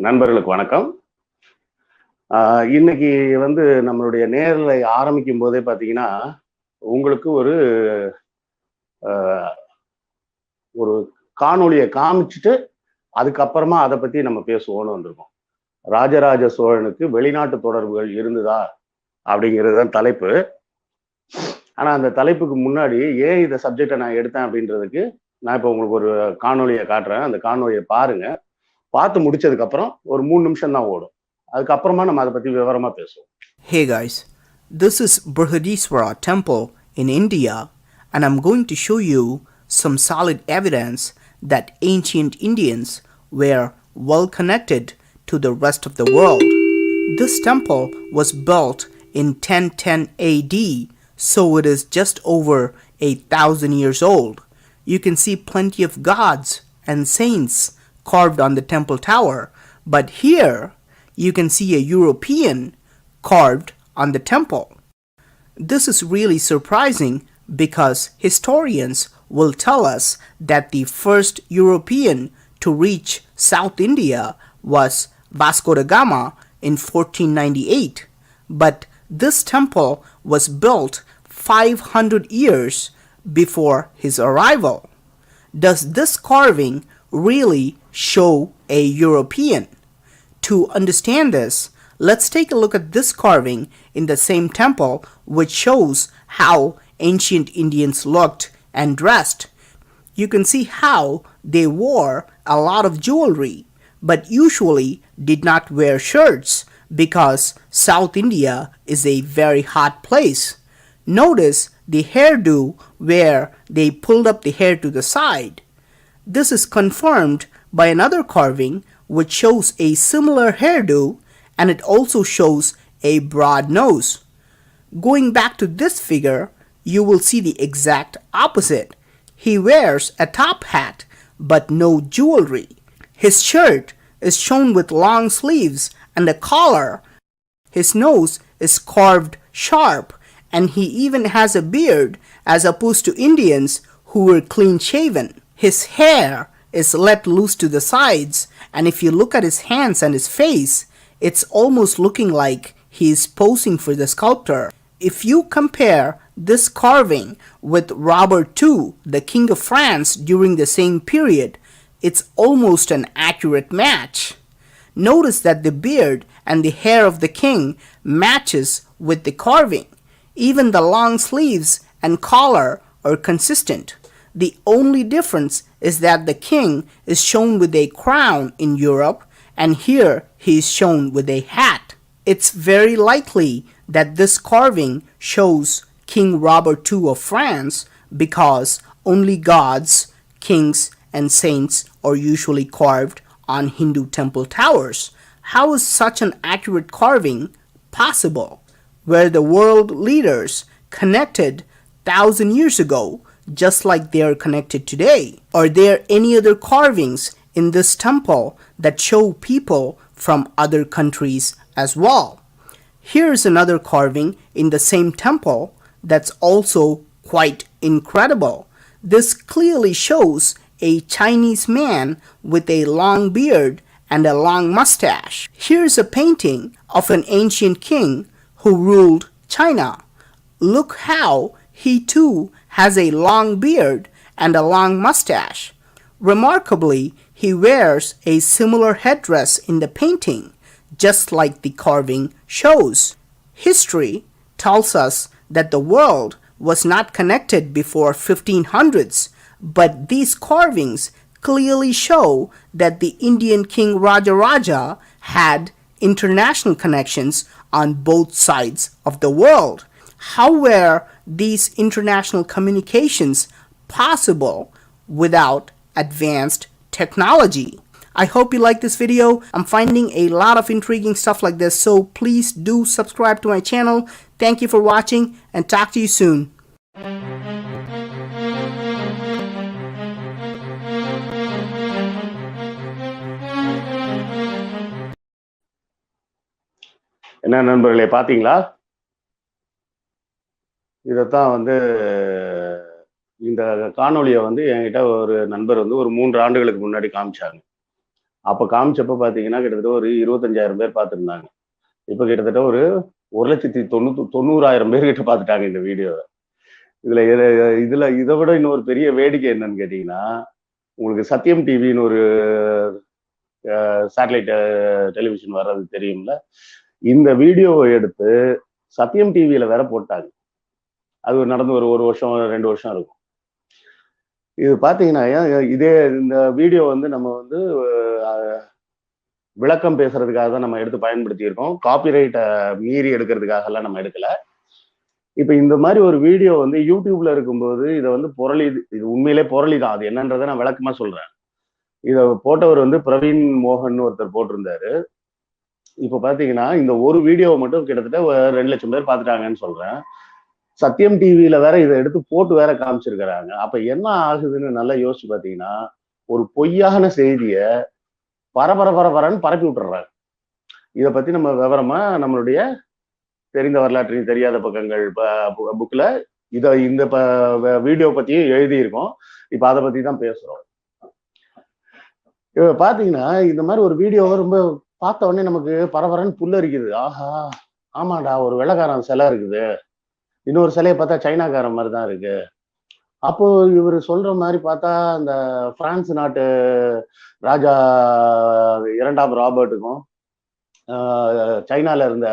நண்பர்களுக்கு வணக்கம். இன்னைக்கு வந்து நம்மளுடைய நேரலை ஆரம்பிக்கும் போதே பார்த்தீங்கன்னா, உங்களுக்கு ஒரு அ ஒரு காணொளிய காமிச்சுட்டு, அதுக்கப்புறமா அத பத்தி நம்ம பேசுவோம்னு வந்திருக்கோம். ராஜராஜ சோழனுக்கு வெளிநாட்டு தொடர்புகள் இருந்ததா? அப்படிங்கிறது தான் தலைப்பு. ஆனா அந்த தலைப்புக்கு முன்னாடி ஏன் இந்த சப்ஜெக்ட்ட நான் எடுத்தேன் அப்படின்றதுக்கு, நான் இப்ப உங்களுக்கு ஒரு காணொளிய காட்டுறேன். அந்த காணொளிய பாருங்க. பார்த்து முடிச்சதுக்கு அப்புறம் ஒரு 3 நிமிஷம் தான் ஓடும். அதுக்கப்புறமா நம்ம அத பத்தி விவரமா பேசுவோம். Hey guys, this is Brihadiswara Temple in India, and I'm going to show you some solid evidence that ancient Indians were well connected to the rest of the world. This temple was built in 1010 AD, so it is just over 8,000 years old. You can see plenty of gods and saints carved on the temple tower, but here you can see a European carved on the temple. This is really surprising because historians will tell us that the first European to reach South India was Vasco da Gama in 1498, but this temple was built 500 years before his arrival. Does this carving really show a European? To understand this, let's take a look at this carving in the same temple, which shows how ancient Indians looked and dressed. You can see how they wore a lot of jewelry, but usually did not wear shirts because South India is a very hot place. Notice the hairdo where they pulled up the hair to the side. This is confirmed by another carving which shows a similar hairdo, and it also shows a broad nose. Going back to this figure, you will see the exact opposite. He wears a top hat but no jewelry. His shirt is shown with long sleeves and a collar. His nose is carved sharp, and he even has a beard as opposed to Indians who were clean shaven. His hair is let loose to the sides, and if you look at his hands and his face, it's almost looking like he is posing for the sculptor. If you compare this carving with Robert II, the King of France during the same period, it's almost an accurate match. Notice that the beard and the hair of the king matches with the carving. Even the long sleeves and collar are consistent. The only difference is that the king is shown with a crown in Europe, and here he is shown with a hat. It's very likely that this carving shows King Robert II of France because only gods, kings, and saints are usually carved on Hindu temple towers. How is such an accurate carving possible? Where the world leaders connected 1,000 years ago, just like they are connected today? Are there any other carvings in this temple that show people from other countries as well? Here's another carving in the same temple that's also quite incredible. This clearly shows a Chinese man with a long beard and a long mustache. Here's a painting of an ancient king who ruled China. Look how he too has a long beard and a long mustache. Remarkably, he wears a similar headdress in the painting, just like the carving shows. History tells us that the world was not connected before 1500s, but these carvings clearly show that the Indian king Rajaraja had international connections on both sides of the world. How were these international communications possible without advanced technology? I hope you like this video. I'm finding a lot of intriguing stuff like this, so please do subscribe to my channel. Thank you for watching, and talk to you soon. என்ன நண்பர்களே, பார்த்தீங்களா? இதைத்தான் இந்த காணொளியை என்கிட்ட ஒரு நண்பர் ஒரு 3 ஆண்டுகளுக்கு முன்னாடி காமிச்சாங்க. அப்ப காமிச்சப்ப பாத்தீங்கன்னா கிட்டத்தட்ட ஒரு 25,000 பேர் பார்த்திருந்தாங்க. இப்ப கிட்டத்தட்ட ஒரு 1,90,000 பேர் கிட்ட பார்த்துட்டாங்க இந்த வீடியோவை. இதுல இதை விட இன்னொரு பெரிய வேடிக்கை என்னன்னு கேட்டீங்கன்னா, உங்களுக்கு சத்யம் டிவின்னு ஒரு சேட்டலைட் டெலிவிஷன் வர்றது தெரியும்ல. இந்த வீடியோவை எடுத்து சத்யம் டிவியில வேற போட்டாங்க. அது நடந்து ஒரு வருஷம் 2 வருஷம் இருக்கும். இது பாத்தீங்கன்னா இதே இந்த வீடியோ வந்து நம்ம வந்து விளக்கம் பேசுறதுக்காக தான் நம்ம எடுத்து பயன்படுத்தி இருக்கோம். காப்பிரைட்டை மீறி எடுக்கிறதுக்காக எல்லாம் நம்ம எடுக்கல. இப்ப இந்த மாதிரி ஒரு வீடியோ வந்து யூடியூப்ல இருக்கும்போது இதை வந்து புரளி, இது உண்மையிலே புரளி தான். அது என்னன்றதை நான் விளக்கமா சொல்றேன். இத போட்டவர் வந்து பிரவீன் மோகன் ஒருத்தர் போட்டிருந்தாரு. இப்ப பாத்தீங்கன்னா இந்த ஒரு வீடியோவை மட்டும் கிட்டத்தட்ட 2 லட்சம் பேர் பார்த்துட்டாங்கன்னு சொல்றேன். சத்யம் டிவியில வேற இதை எடுத்து போட்டு வேற காமிச்சிருக்கிறாங்க. அப்ப என்ன ஆகுதுன்னு நல்லா யோசிச்சு பாத்தீங்கன்னா, ஒரு பொய்யான செய்திய பரபரன்னு பரப்பி விட்டுறாங்க. இதை பத்தி நம்ம விவரமா நம்மளுடைய தெரிந்த வரலாற்றின் தெரியாத பக்கங்கள் புக்ல இந்த வீடியோ பத்தியும் எழுதியிருக்கோம். இப்ப அதை பத்தி தான் பேசுறோம். இப்ப பாத்தீங்கன்னா இந்த மாதிரி ஒரு வீடியோ ரொம்ப பார்த்த உடனே நமக்கு பரபரன்னு புல்லரிக்குது. ஆஹா, ஆமாடா, ஒரு வெள்ளைக்காரன் சிலை இருக்குது, இன்னொரு சிலையை பார்த்தா சைனாக்காரன் மாதிரி தான் இருக்கு. அப்போ இவர் சொல்ற மாதிரி பார்த்தா அந்த பிரான்ஸ் நாட்டு ராஜா 2ஆம் ராபர்ட்டுக்கும் சைனால இருந்த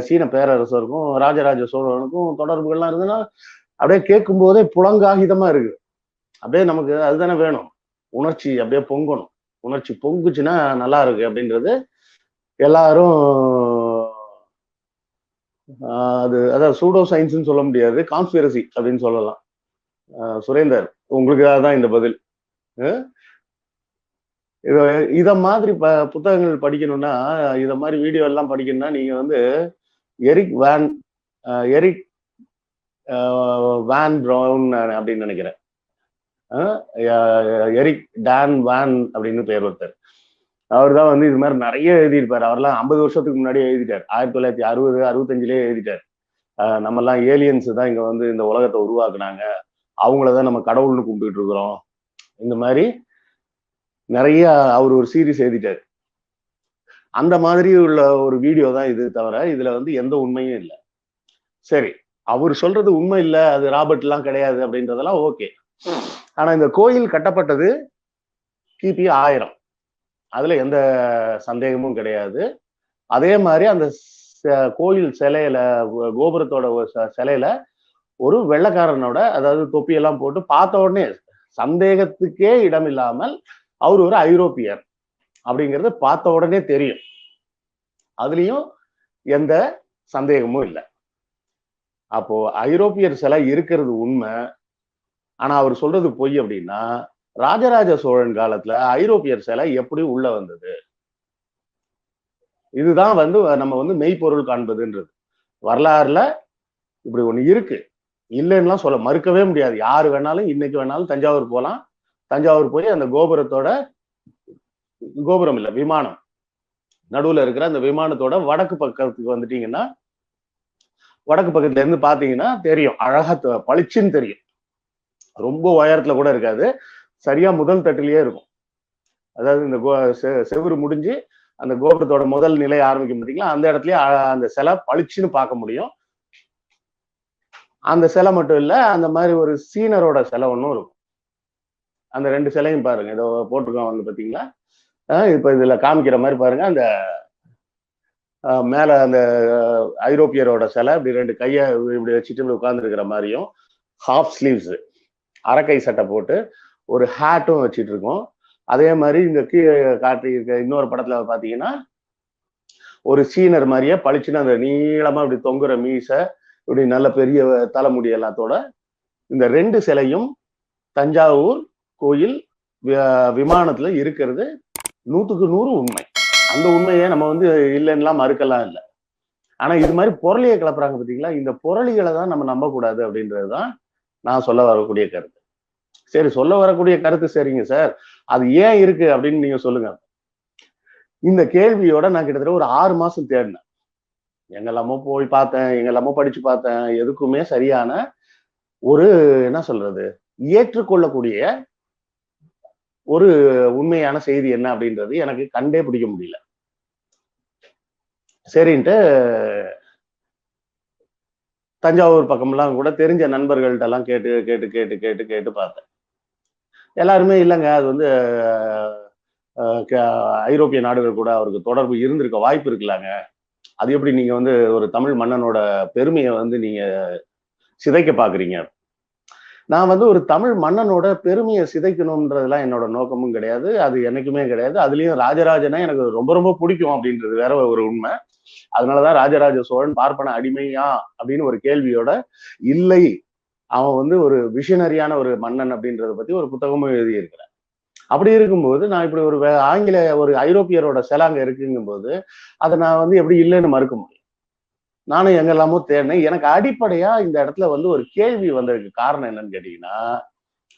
சீன பேரரசருக்கும் ராஜராஜ சோழனுக்கும் தொடர்புகள்லாம் இருந்ததுன்னா அப்படியே கேட்கும் போதே புலங்காகிதமா இருக்கு. அப்படியே நமக்கு அதுதானே வேணும், உணர்ச்சி அப்படியே பொங்கணும். உணர்ச்சி பொங்குச்சுன்னா நல்லா இருக்கு அப்படின்றது எல்லாரும் அதாவது சூடோ சயின்ஸ்ன்னு சொல்ல முடியாது, கான்ஸ்பிரசி அப்படின்னு சொல்லலாம். சுரேந்தர், உங்களுக்கு தான் இந்த பதில். இத மாதிரி புத்தகங்கள் படிக்கணும்னா, இத மாதிரி வீடியோ எல்லாம் படிக்கணும்னா நீங்க வந்து எரிக் வான் ப்ரவுன் அப்படின்னு நினைக்கிறேன். எரிக் டான் வான் அப்படின்னு பேர் ஒருத்தர். அவர் தான் வந்து இது மாதிரி நிறைய எழுதியிருப்பாரு. அவர்லாம் 50 வருஷத்துக்கு முன்னாடியே எழுதிட்டார். 1960 65லயே எழுதிட்டார். நம்ம எல்லாம் ஏலியன்ஸ் தான் இங்க வந்து இந்த உலகத்தை உருவாக்குனாங்க, அவங்களதான் நம்ம கடவுள்னு கும்பிட்டு இருக்கிறோம். இந்த மாதிரி நிறைய அவர் ஒரு சீரீஸ் எழுதிட்டாரு. அந்த மாதிரி உள்ள ஒரு வீடியோ தான் இது, தவிர இதுல வந்து எந்த உண்மையும் இல்லை. சரி, அவர் சொல்றது உண்மை இல்லை, அது ராபர்ட் எல்லாம் கிடையாது அப்படின்றதெல்லாம் ஓகே. ஆனா இந்த கோயில் கட்டப்பட்டது கிபி 1000, அதுல எந்த சந்தேகமும் கிடையாது. அதே மாதிரி அந்த கோயில் சிலையில, கோபுரத்தோட சிலையில ஒரு வெள்ளைக்காரனோட, அதாவது தொப்பியெல்லாம் போட்டு பார்த்த உடனே சந்தேகத்துக்கே இடம் இல்லாமல் அவர் ஒரு ஐரோப்பியர் அப்படிங்கிறது பார்த்த உடனே தெரியும். அதுலயும் எந்த சந்தேகமும் இல்லை. அப்போ ஐரோப்பியர் சிலை இருக்கிறது உண்மை, ஆனா அவர் சொல்றது பொய். அப்படின்னா ராஜராஜ சோழன் காலத்துல ஐரோப்பியர் சிலை எப்படி உள்ள வந்தது? இதுதான் வந்து நம்ம வந்து மெய்ப்பொருள் காண்பதுன்றது. வரலாறுல இப்படி ஒண்ணு இருக்கு, இல்லைன்னுலாம் சொல்ல மறுக்கவே முடியாது. யாரு வேணாலும் இன்னைக்கு வேணாலும் தஞ்சாவூர் போகலாம். தஞ்சாவூர் போய் அந்த கோபுரம் இல்ல, விமானம், நடுவுல இருக்கிற அந்த விமானத்தோட வடக்கு பக்கத்துக்கு வந்துட்டீங்கன்னா, வடக்கு பக்கத்துல இருந்து பாத்தீங்கன்னா தெரியும், அழகா பளிச்சுன்னு தெரியும். ரொம்ப உயரத்துல கூட இருக்காது, சரியா முதல் தட்டிலேயே இருக்கும். அதாவது இந்த செவுரு முடிஞ்சு அந்த கோபுரத்தோட முதல் நிலை ஆரம்பிக்கும் பார்த்தீங்களா, அந்த இடத்துலயே அந்த சிலை பளிச்சுன்னு பார்க்க முடியும். அந்த சிலை மட்டும் இல்ல, அந்த மாதிரி ஒரு சீனரோட சிலை ஒன்றும் இருக்கும். அந்த 2 சிலையும் பாருங்க, இதை போட்டிருக்கோம் வந்து பாத்தீங்களா. இப்ப இதுல காமிக்கிற மாதிரி பாருங்க, அந்த மேல அந்த ஐரோப்பியரோட சிலை இப்படி 2 கையை இப்படி வச்சுட்டு இப்படி உட்கார்ந்து இருக்கிற மாதிரியும், ஹாஃப் ஸ்லீவ்ஸ் அரைக்கை சட்டை போட்டு ஒரு ஹேட்டும் வச்சுட்டு இருக்கோம். அதே மாதிரி இந்த கீழே காட்டியிருக்க இன்னொரு படத்துல பாத்தீங்கன்னா ஒரு சீனர் மாதிரியே பளிச்சுன்னு அந்த நீளமா இப்படி தொங்குற மீசை, இப்படி நல்ல பெரிய தலைமுடி எல்லாத்தோட இந்த 2 சிலையும் தஞ்சாவூர் கோயில் விமானத்துல இருக்கிறது 100க்கு 100 உண்மை. அந்த உண்மையை நம்ம வந்து இல்லைன்னா மறுக்கலாம் இல்லை. ஆனா இது மாதிரி புரளியை கிளப்புறாங்க பார்த்தீங்களா, இந்த புரளிகளை தான் நம்ம நம்பக்கூடாது அப்படின்றதுதான் நான் சொல்ல வரக்கூடிய கருத்து. சரி, சொல்ல வரக்கூடிய கருத்து சரிங்க சார், அது ஏன் இருக்கு அப்படின்னு நீங்க சொல்லுங்க. இந்த கேள்வியோட நான் கிட்டத்தட்ட ஒரு 6 மாசம் தேடினேன். எங்கெல்லாமோ போய் பார்த்தேன், எங்கெல்லாமோ படிச்சு பார்த்தேன். எதுக்குமே சரியான ஒரு என்ன சொல்றது, ஏற்றுக்கொள்ளக்கூடிய ஒரு உண்மையான செய்தி என்ன அப்படின்றது எனக்கு கண்டே பிடிக்க முடியல. சரின்ட்டு தஞ்சாவூர் பக்கம்லாம் கூட தெரிஞ்ச நண்பர்கள்ட்ட எல்லாம் கேட்டு கேட்டு கேட்டு கேட்டு கேட்டு பார்த்தேன். எல்லாருமே இல்லைங்க, அது வந்து ஐரோப்பிய நாடுகள் கூட அவருக்கு தொடர்பு இருந்திருக்க வாய்ப்பு இருக்குல்லாங்க. அது எப்படி நீங்க வந்து ஒரு தமிழ் மன்னனோட பெருமையை வந்து நீங்க சிதைக்க பாக்குறீங்க? நான் வந்து ஒரு தமிழ் மன்னனோட பெருமையை சிதைக்கணும்ன்றதுலாம் என்னோட நோக்கமும் கிடையாது. அது என்னைக்குமே கிடையாது. அதுலயும் ராஜராஜனை எனக்கு ரொம்ப ரொம்ப பிடிக்கும் அப்படின்றது வேற ஒரு உண்மை. அதனாலதான் ராஜராஜ சோழன் பார்ப்பன அடிமையா அப்படின்னு ஒரு கேள்வியோட இல்லை, அவன் வந்து ஒரு விஷனரியான ஒரு மன்னன் அப்படின்றத பத்தி ஒரு புத்தகமும் எழுதியிருக்கிறேன். அப்படி இருக்கும்போது நான் இப்படி ஒரு ஆங்கில ஒரு ஐரோப்பியரோட சிலை அங்க இருக்குங்கும்போது அதை நான் வந்து எப்படி இல்லைன்னு மறுக்க முடியும்? நானும் எங்கெல்லாமோ தேடினேன். எனக்கு அடிப்படையா இந்த இடத்துல வந்து ஒரு கேள்வி வந்ததுக்கு காரணம் என்னன்னு கேட்டீங்கன்னா,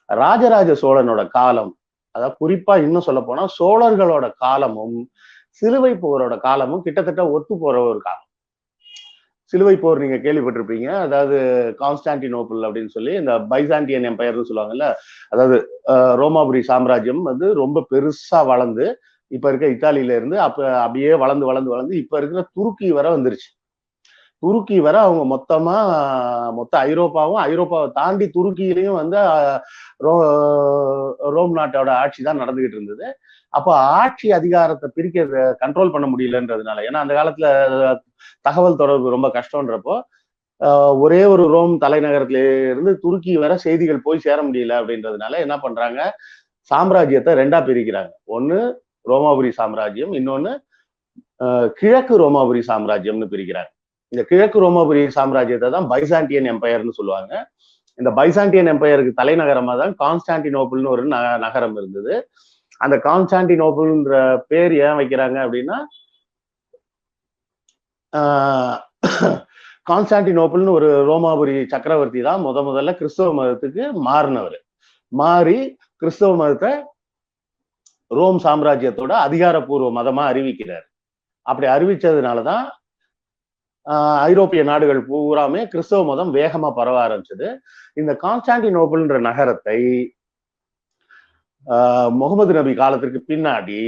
ராஜராஜ சோழனோட காலம், அதாவது குறிப்பா இன்னும் சொல்ல போனா சோழர்களோட காலமும் சிலுவை போரோட காலமும் கிட்டத்தட்ட ஒத்து போற ஒரு காலம். சிலுவை போர் நீங்க கேள்விப்பட்டிருப்பீங்க. அதாவது கான்ஸ்டான்டினோப்பிள் அப்படின்னு சொல்லி இந்த பைசாண்டியன் எம்பையர்னு சொல்லுவாங்கல்ல. அதாவது ரோமாபுரி சாம்ராஜ்யம் வந்து ரொம்ப பெருசா வளர்ந்து இப்ப இருக்க இத்தாலியில இருந்து அப்படியே வளர்ந்து வளர்ந்து வளர்ந்து இப்ப இருக்கிற துருக்கி வரை வந்துருச்சு. துருக்கி வரை அவங்க மொத்த ஐரோப்பாவும், ஐரோப்பாவை தாண்டி துருக்கியிலையும் வந்து ரோம் நாட்டோட ஆட்சி தான் நடந்துகிட்டு இருந்தது. அப்போ ஆட்சி அதிகாரத்தை பிரிக்க கண்ட்ரோல் பண்ண முடியலன்றதுனால, ஏன்னா அந்த காலத்துல தகவல் தொடர்பு ரொம்ப கஷ்டம்ன்றப்போ ஒரே ஒரு ரோம் தலைநகரத்தில இருந்து துருக்கி வரை செய்திகள் போய் சேர முடியல அப்படின்றதுனால என்ன பண்றாங்க, சாம்ராஜ்யத்தை ரெண்டா பிரிக்கிறாங்க. ஒண்ணு ரோமாபுரி சாம்ராஜ்யம், இன்னொன்னு கிழக்கு ரோமாபுரி சாம்ராஜ்யம்னு பிரிக்கிறாங்க. இந்த கிழக்கு ரோமாபுரி சாம்ராஜ்யத்தை தான் பைசாண்டியன் எம்பையர்னு சொல்லுவாங்க. இந்த பைசாண்டியன் எம்பையருக்கு தலைநகரமா தான் கான்ஸ்டான்டினோப்பிள்னு ஒரு நகரம் இருந்தது. அந்த கான்ஸ்டான்டினோப்பிள்ன்ற பேர் ஏன் வைக்கிறாங்க அப்படின்னா, கான்ஸ்டான்டினோப்பிள்னு ஒரு ரோமாபுரி சக்கரவர்த்தி தான் முதல்ல கிறிஸ்தவ மதத்துக்கு மாறினவர். மாறி கிறிஸ்தவ மதத்தை ரோம் சாம்ராஜ்யத்தோட அதிகாரப்பூர்வ மதமா அறிவிக்கிறார். அப்படி அறிவிச்சதுனாலதான் ஐரோப்பிய நாடுகள் பூராமே கிறிஸ்தவ மதம் வேகமா பரவ ஆரம்பிச்சது. இந்த கான்ஸ்டான்டினோப்பிள்ன்ற நகரத்தை முகமது நபி காலத்திற்கு பின்னாடி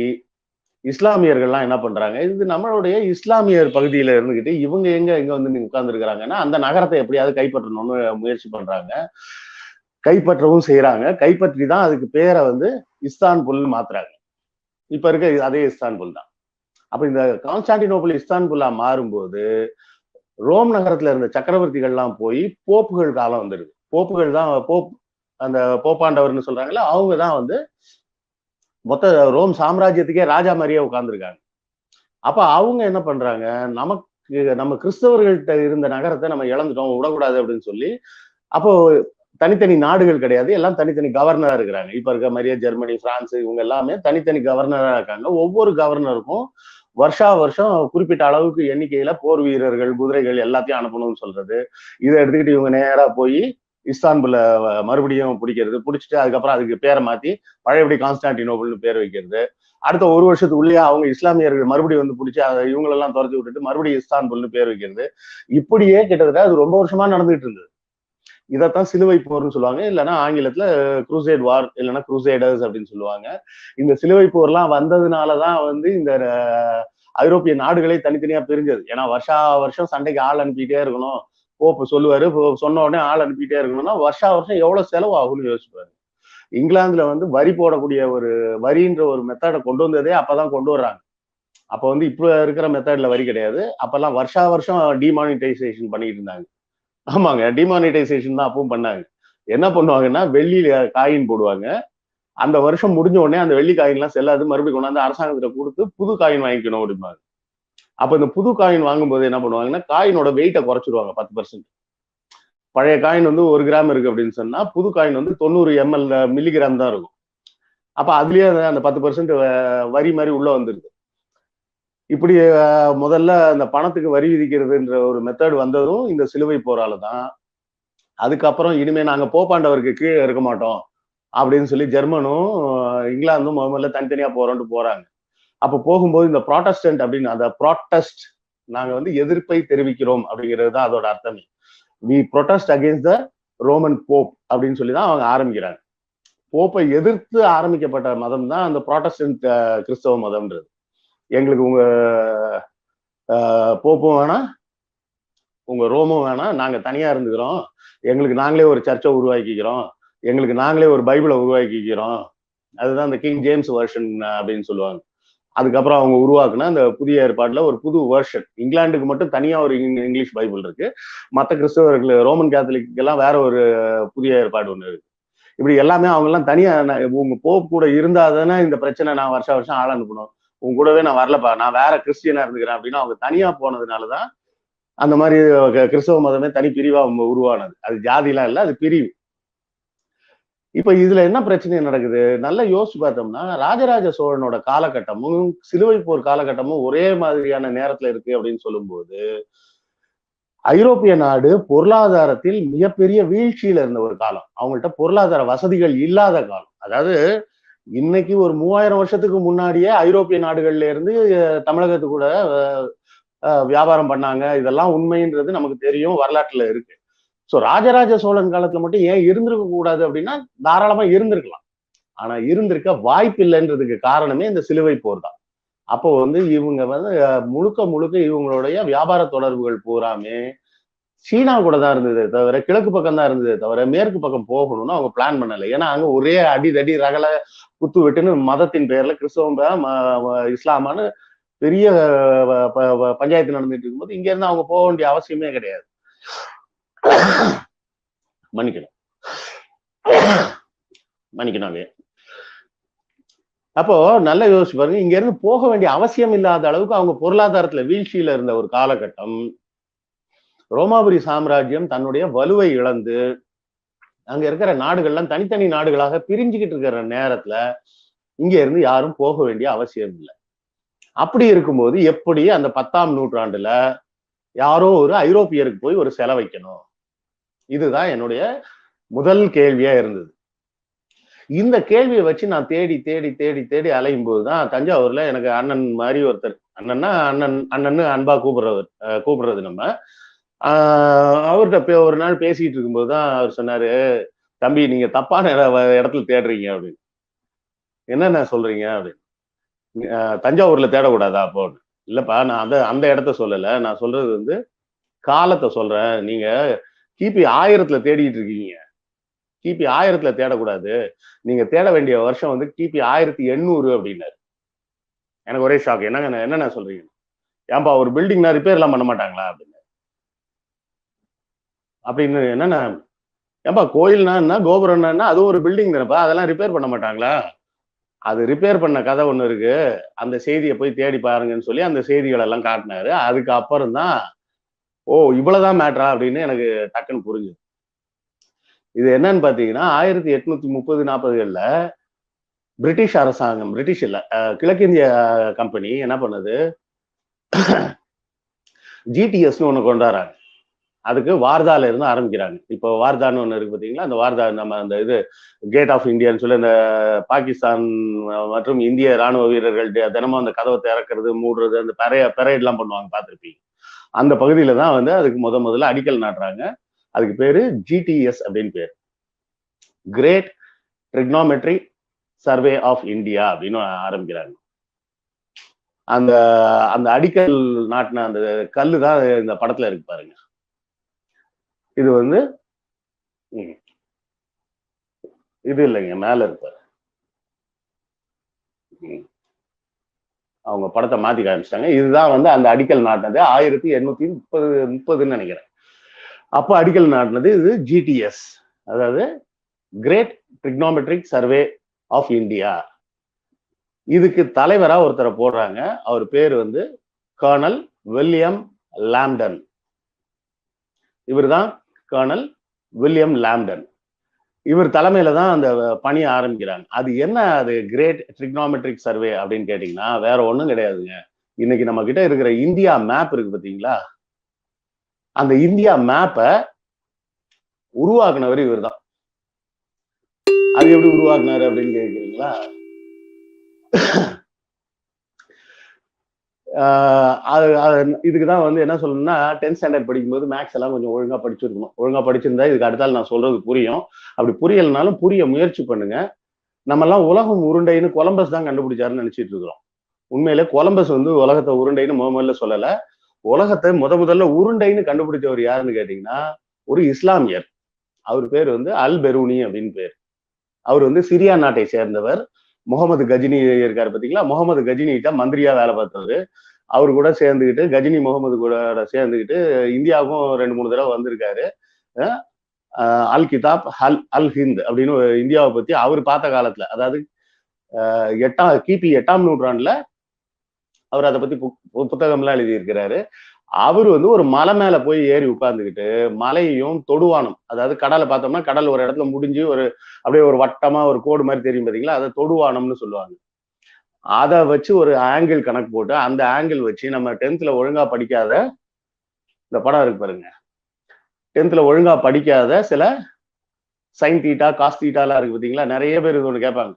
இஸ்லாமியர்கள்லாம் என்ன பண்றாங்க, இது நம்மளுடைய இஸ்லாமியர் பகுதியில இருந்துகிட்டு இவங்க எங்க வந்து உட்கார்ந்து இருக்கிறாங்கன்னா அந்த நகரத்தை எப்படியாவது கைப்பற்றணும்னு முயற்சி பண்றாங்க. கைப்பற்றவும் செய்யறாங்க. கைப்பற்றி தான் அதுக்கு பேரை வந்து இஸ்தான்புல் மாத்துறாங்க. இப்ப இருக்க அதே இஸ்தான்புல் தான். அப்ப இந்த கான்ஸ்டான்டினோப்பிள் இஸ்தான்புல்லா மாறும்போது ரோம் நகரத்துல இருந்த சக்கரவர்த்திகள்லாம் போய் போப்புகள் காலம் வந்துருது. போப்புகள் தான் அந்த போப்பாண்டவர்னு சொல்றாங்கல்ல, அவங்க தான் வந்து மொத்த ரோம் சாம்ராஜ்யத்துக்கே ராஜா மாதிரியே உட்கார்ந்துருக்காங்க. அப்ப அவங்க என்ன பண்றாங்க, நம்ம கிறிஸ்தவர்கள்ட்ட இருந்த நகரத்தை நம்ம இழந்துட்டோம், விடக்கூடாது அப்படின்னு சொல்லி, அப்போ தனித்தனி நாடுகள் கிடையாது, எல்லாம் தனித்தனி கவர்னரா இருக்கிறாங்க. இப்ப இருக்க மாதிரியே ஜெர்மனி, பிரான்ஸ் இவங்க எல்லாமே தனித்தனி கவர்னரா இருக்காங்க. ஒவ்வொரு கவர்னருக்கும் வருஷம் குறிப்பிட்ட அளவுக்கு எண்ணிக்கையில போர் வீரர்கள், குதிரைகள் எல்லாத்தையும் அனுப்பணும்னு சொல்றது. இதை எடுத்துக்கிட்டு இவங்க நேரா போய் இஸ்தான்புல்ல மறுபடியும் பிடிக்கிறது, பிடிச்சிட்டு அதுக்கப்புறம் அதுக்கு பேரை மாத்தி பழையபடி கான்ஸ்டான்டினோபிள்னு பேர் வைக்கிறது. அடுத்த ஒரு வருஷத்துக்குள்ளேயே அவங்க இஸ்லாமியர்கள் மறுபடியும் வந்து பிடிச்சி இவங்களெல்லாம் துரத்தி விட்டுட்டு மறுபடியும் இஸ்தான்புல்னு பேர் வைக்கிறது. இப்படியே கிட்டத்தட்ட அது ரொம்ப வருஷமா நடந்துகிட்டு இருந்தது. இதைத்தான் சிலுவை போர்னு சொல்லுவாங்க, இல்லைன்னா ஆங்கிலத்துல குரூசேட் வார், இல்லைன்னா குரூசேடர்ஸ் அப்படின்னு சொல்லுவாங்க. இந்த சிலுவை போர்லாம் வந்ததுனாலதான் வந்து இந்த ஐரோப்பிய நாடுகளே தனித்தனியா பிரிஞ்சது. ஏன்னா வருஷம் சண்டைக்கு ஆள் அனுப்பிட்டே இருக்கணும், போப்பு சொல்லுவாரு, சொன்ன உடனே ஆள் அனுப்பிட்டே இருக்கணும்னா வருஷம் எவ்வளவு செலவு ஆகும்னு யோசிப்பாரு. இங்கிலாந்துல வந்து வரி போடக்கூடிய ஒரு வரின்ற ஒரு மெத்தடை கொண்டு வந்ததே அப்பதான் கொண்டு வர்றாங்க. அப்ப வந்து இப்ப இருக்கிற மெத்தட்ல வரி கிடையாது. அப்பெல்லாம் வருஷம் டிமானிட்டைசேஷன் பண்ணிட்டு இருந்தாங்க. ஆமாங்க, டிமானிட்டைசேஷன் தான் அப்பவும் பண்ணாங்க. என்ன பண்ணுவாங்கன்னா வெள்ளியில காயின் போடுவாங்க. அந்த வருஷம் முடிஞ்ச உடனே அந்த வெள்ளி காயின் எல்லாம் செல்லாது, மறுபடியும் கொண்டாந்து அரசாங்கத்துல கொடுத்து புது காயின் வாங்கிக்கணும் அப்படிம்பாங்க. அப்ப இந்த புது காயின் வாங்கும்போது என்ன பண்ணுவாங்கன்னா காயினோட வெயிட்டை குறைச்சிருவாங்க 10%. பழைய காயின் வந்து 1 கிராம் இருக்கு அப்படின்னு சொன்னா புது காயின் வந்து 90 ml மில்லிகிராம் தான் இருக்கும். அப்ப அதுலயே அந்த 10% வரி மாதிரி உள்ள வந்துருது. இப்படி முதல்ல அந்த பணத்துக்கு வரி விதிக்கிறதுன்ற ஒரு மெத்தட் வந்ததும் இந்த சிலுவை போரால தான். அதுக்கப்புறம் இனிமே நாங்க போப்பாண்டவருக்கு கீழே இருக்க மாட்டோம் அப்படின்னு சொல்லி ஜெர்மனும் இங்கிலாந்தும் முதல்ல தனித்தனியா போறோம்னு போறாங்க. அப்ப போகும்போது இந்த ப்ராட்டஸ்டன்ட் அப்படின்னு அந்த ப்ராட்டஸ்ட், நாங்க வந்து எதிர்ப்பை தெரிவிக்கிறோம் அப்படிங்கிறது தான் அதோட அர்த்தமே. We protest against the Roman Pope அப்படின்னு சொல்லி தான் அவங்க ஆரம்பிக்கிறாங்க. போப்பை எதிர்த்து ஆரம்பிக்கப்பட்ட மதம் தான் அந்த புராட்டஸ்டன்ட் கிறிஸ்தவ மதம்ன்றது. எங்களுக்கு உங்க போப்பும் வேணாம், உங்க ரோமும் வேணாம், நாங்க தனியா இருந்துக்கிறோம், எங்களுக்கு நாங்களே ஒரு சர்ச்சை உருவாக்கிக்கிறோம், எங்களுக்கு நாங்களே ஒரு பைபிளை உருவாக்கிக்கிறோம். அதுதான் இந்த கிங் ஜேம்ஸ் வெர்ஷன் அப்படின்னு சொல்லுவாங்க. அதுக்கப்புறம் அவங்க உருவாக்குன அந்த புதிய ஏற்பாடுல ஒரு புது வெர்ஷன். இங்கிலாந்துக்கு மட்டும் தனியா ஒரு இங்கிலீஷ் பைபிள் இருக்கு. மற்ற கிறிஸ்தவர்கள் ரோமன் கேத்தலிக் எல்லாம் வேற ஒரு புதிய ஏற்பாடு ஒண்ணு இருக்கு. இப்படி எல்லாமே அவங்க எல்லாம் தனியா உங்க போப் கூட இருந்தா தானே இந்த பிரச்சனை நான் வருஷம் ஆள் அனுப்பணும், உங்க கூடவே நான் வரலப்பா, நான் வேற கிறிஸ்டியனா இருந்துக்கிறேன் அப்படின்னு அவங்க தனியா போனதுனாலதான் அந்த மாதிரி கிறிஸ்தவ மதமே தனி பிரிவா உருவானது. அது ஜாதிலாம் இல்ல, அது பிரிவு. இப்ப இதுல என்ன பிரச்சனை நடக்குது, நல்லா யோசிச்சு பார்த்தோம்னா ராஜராஜ சோழனோட காலகட்டமும் சிலுவை போர் காலகட்டமும் ஒரே மாதிரியான நேரத்துல இருக்கு அப்படின்னு சொல்லும்போது, ஐரோப்பிய நாடு பொருளாதாரத்தில் மிகப்பெரிய வீழ்ச்சியில இருந்த ஒரு காலம், அவங்கள்ட்ட பொருளாதார வசதிகள் இல்லாத காலம். அதாவது இன்னைக்கு ஒரு 3000 வருஷத்துக்கு முன்னாடியே ஐரோப்பிய நாடுகள்ல இருந்து தமிழகத்து கூட வியாபாரம் பண்ணாங்க, இதெல்லாம் உண்மைன்றது நமக்கு தெரியும், வரலாற்றுல இருக்கு. சோ ராஜராஜ சோழன் காலத்துல மட்டும் ஏன் இருந்திருக்க கூடாது அப்படின்னா தாராளமா இருந்திருக்கலாம். ஆனா இருந்திருக்க வாய்ப்பு இல்லைன்றதுக்கு காரணமே இந்த சிலுவை போர் தான். அப்போ இவங்க முழுக்க முழுக்க இவங்களுடைய வியாபார தொடர்புகள் பூராமே சீனா கூட தான் இருந்தது தவிர, கிழக்கு பக்கம் தான் இருந்தது தவிர மேற்கு பக்கம் போகணும்னு அவங்க பிளான் பண்ணல. ஏன்னா அங்க ஒரே அடிதடி ரகல குத்து வெட்டுன்னு மதத்தின் பெயர்ல கிறிஸ்தவம் இஸ்லாமான்னு பெரிய பஞ்சாயத்து நடந்துட்டு இருக்கும்போது இங்க இருந்து அவங்க போக வேண்டிய அவசியமே கிடையாது. மன்னிக்கணும் அப்போ நல்லா யோசிச்சு பாருங்க, இங்க இருந்து போக வேண்டிய அவசியம் இல்லாத அளவுக்கு அவங்க பொருளாதாரத்துல வீழ்ச்சியில இருந்த ஒரு காலகட்டம். ரோமாபுரி சாம்ராஜ்யம் தன்னுடைய வலுவை இழந்து அங்க இருக்கிற நாடுகள்லாம் தனித்தனி நாடுகளாக பிரிஞ்சுக்கிட்டு இருக்கிற நேரத்துல இங்க இருந்து யாரும் போக வேண்டிய அவசியம் இல்லை. அப்படி இருக்கும்போது எப்படி அந்த 10ஆம் நூற்றாண்டுல யாரோ ஒரு ஐரோப்பியருக்கு போய் ஒரு சிலை வைக்கணும், இதுதான் என்னுடைய முதல் கேள்வியா இருந்தது. இந்த கேள்வியை வச்சு நான் தேடி தேடி தேடி தேடி அலையும் போதுதான் தஞ்சாவூர்ல எனக்கு அண்ணன் மாதிரி ஒருத்தர், அண்ணன்னா அண்ணன்னு அன்பா கூப்பிடுறது நம்ம, அவர்கிட்ட ஒரு நாள் பேசிட்டு இருக்கும்போதுதான் அவர் சொன்னாரு, தம்பி நீங்க தப்பான இடத்துல தேடுறீங்க அப்படின்னு. என்னென்ன சொல்றீங்க அப்படின்னு. தஞ்சாவூர்ல தேடக்கூடாதா அப்போ? இல்லப்பா நான் அந்த இடத்த சொல்லல, நான் சொல்றது காலத்தை சொல்றேன். நீங்க கிபி 1000 தேடிட்டு இருக்கீங்க, கிபி 1000 தேடக்கூடாது, நீங்க தேட வேண்டிய வருஷம் கிபி 1800 அப்படின்னாரு. எனக்கு ஒரே ஷாக், என்னென்ன சொல்றீங்க, ஏன்பா ஒரு பில்டிங்னா ரிப்பேர் எல்லாம் பண்ண மாட்டாங்களா அப்படின்னு. அப்படின்னு என்னன்னா, ஏன்பா கோயில்னா என்ன, கோபுரம்னா அது ஒரு பில்டிங் தானப்பா, அதெல்லாம் ரிப்பேர் பண்ண மாட்டாங்களா? அது ரிப்பேர் பண்ண கதை ஒண்ணு இருக்கு, அந்த செய்தியை போய் தேடி பாருங்கன்னு சொல்லி அந்த செய்திகள் எல்லாம் காட்டினாரு. அதுக்கு அப்புறம் தான் ஓ இவ்வளவுதான் மேட்ரா அப்படின்னு எனக்கு டக்குன்னு புரிஞ்சுது. இது என்னன்னு பாத்தீங்கன்னா 1830-40களில் பிரிட்டிஷ் அரசாங்கம், பிரிட்டிஷ் இல்ல கிழக்கிந்திய கம்பெனி என்ன பண்ணுது, ஜிடிஎஸ்னு ஒண்ணு கொண்டாடுறாங்க. அதுக்கு வார்தால இருந்து ஆரம்பிக்கிறாங்க. இப்போ வார்தான்னு ஒண்ணு இருக்கு பாத்தீங்களா, அந்த வார்தா நம்ம அந்த கேட் ஆஃப் இந்தியான்னு சொல்லி அந்த பாகிஸ்தான் மற்றும் இந்திய ராணுவ வீரர்கள் தினமும் அந்த கதவை திறக்கிறது மூடுறது அந்த பெரேட் எல்லாம் பண்ணுவாங்க, பார்த்துருப்பீங்க. அந்த பகுதியில தான் அதுக்கு முதல்ல அடிக்கல் நாட்டுறாங்க. அதுக்கு பேரு ஜிடிஎஸ் அப்படின்னு பேரு, great trigonometric survey of India அப்படின்னு ஆரம்பிக்கிறாங்க. அந்த அந்த அடிக்கல் நாட்டின அந்த கல்லு தான் இந்த படத்துல இருக்கு பாருங்க. இது இது இல்லைங்க, மேல இருப்பாரு, அவங்க படத்தை மாத்தி காமிச்சிட்டாங்க. இதுதான் அந்த அடிக்கல் நாட்டினது 1830 நினைக்கிறேன். அப்ப அடிக்கல் நாட்டினது இது ஜிடிஎஸ், அதாவது great trigonometric survey of India. இதுக்கு தலைவரா ஒருத்தரை போடுறாங்க. அவர் பேர் கர்னல் வில்லியம் லாம்டன். இவர் தான் கர்னல் வில்லியம் லாம்டன். இவர் தலைமையில தான் அந்த பணியை ஆரம்பிக்கிறாங்க. அது என்ன, அது கிரேட் ட்ரிக்னோமெட்ரிக் சர்வே அப்படின்னு கேட்டீங்கன்னா வேற ஒண்ணும் கிடையாதுங்க. இன்னைக்கு நம்ம கிட்ட இருக்கிற இந்தியா மேப் இருக்கு பாத்தீங்களா, அந்த இந்தியா மேப்பை உருவாக்குனவர் இவர் தான். அது எப்படி உருவாக்குனாரு அப்படின்னு கேட்கிறீங்களா, இதுக்குதான் வந்து என்ன சொல்லணும்னா 10th ஸ்டாண்டர்ட் படிக்கும்போது மேக்ஸ் எல்லாம் கொஞ்சம் ஒழுங்கா படிச்சிருக்கணும். ஒழுங்கா படிச்சிருந்தா இதுக்கு அடுத்தால நான் சொல்றது புரியும். அப்படி புரியலனாலும் புரிய முயற்சி பண்ணுங்க. நம்ம எல்லாம் உலகம் உருண்டைன்னு கொலம்பஸ் தான் கண்டுபிடிச்சாருன்னு நினைச்சிட்டு இருக்கிறோம். உண்மையிலே கொலம்பஸ் வந்து உலகத்தை உருண்டைன்னு முதல்ல சொல்லல. உலகத்தை முதல்ல உருண்டைன்னு கண்டுபிடிச்சவர் யாருன்னு கேட்டீங்கன்னா ஒரு இஸ்லாமியர். அவர் பேர் வந்து அல் பெரூனி அப்படின்னு பேர். அவர் வந்து சிரியா நாட்டை சேர்ந்தவர். முகமது கஜினி இருக்காரு பாத்தீங்களா, முகமது கஜினிகிட்ட மந்திரியா வேலை பார்த்தவர். அவரு கூட சேர்ந்துக்கிட்டு கஜினி முகமது கூட சேர்ந்துக்கிட்டு இந்தியாவுக்கும் 2-3 தடவை வந்திருக்காரு. அல் கிதாப் அல் ஹிந்த் அப்படின்னு இந்தியாவை பத்தி அவர் பார்த்த காலத்துல, அதாவது கிபி 8ஆம் நூற்றாண்டுல அவர் அதை பத்தி புத்தகம்லாம் எழுதியிருக்கிறாரு. அவர் வந்து ஒரு மலை மேல போய் ஏறி உட்கார்ந்துக்கிட்டு மலையையும் தொடுவானம், அதாவது கடலை பார்த்தோம்னா கடல் ஒரு இடத்துல முடிஞ்சு ஒரு அப்படியே ஒரு வட்டமா ஒரு கோடு மாதிரி தெரியும் பாத்தீங்களா, அதை தொடுவானம்னு சொல்லுவாங்க. அதை வச்சு ஒரு ஆங்கிள் கணக்கு போட்டு அந்த ஆங்கிள் வச்சு நம்ம 10th ஒழுங்கா படிக்காத, இந்த படம் இருக்கு பாருங்க, 10th ஒழுங்கா படிக்காத சில சைன் தீட்டா காஸ் தீட்டாலாம் இருக்கு பாத்தீங்களா, நிறைய பேர் இது ஒன்று கேட்பாங்க.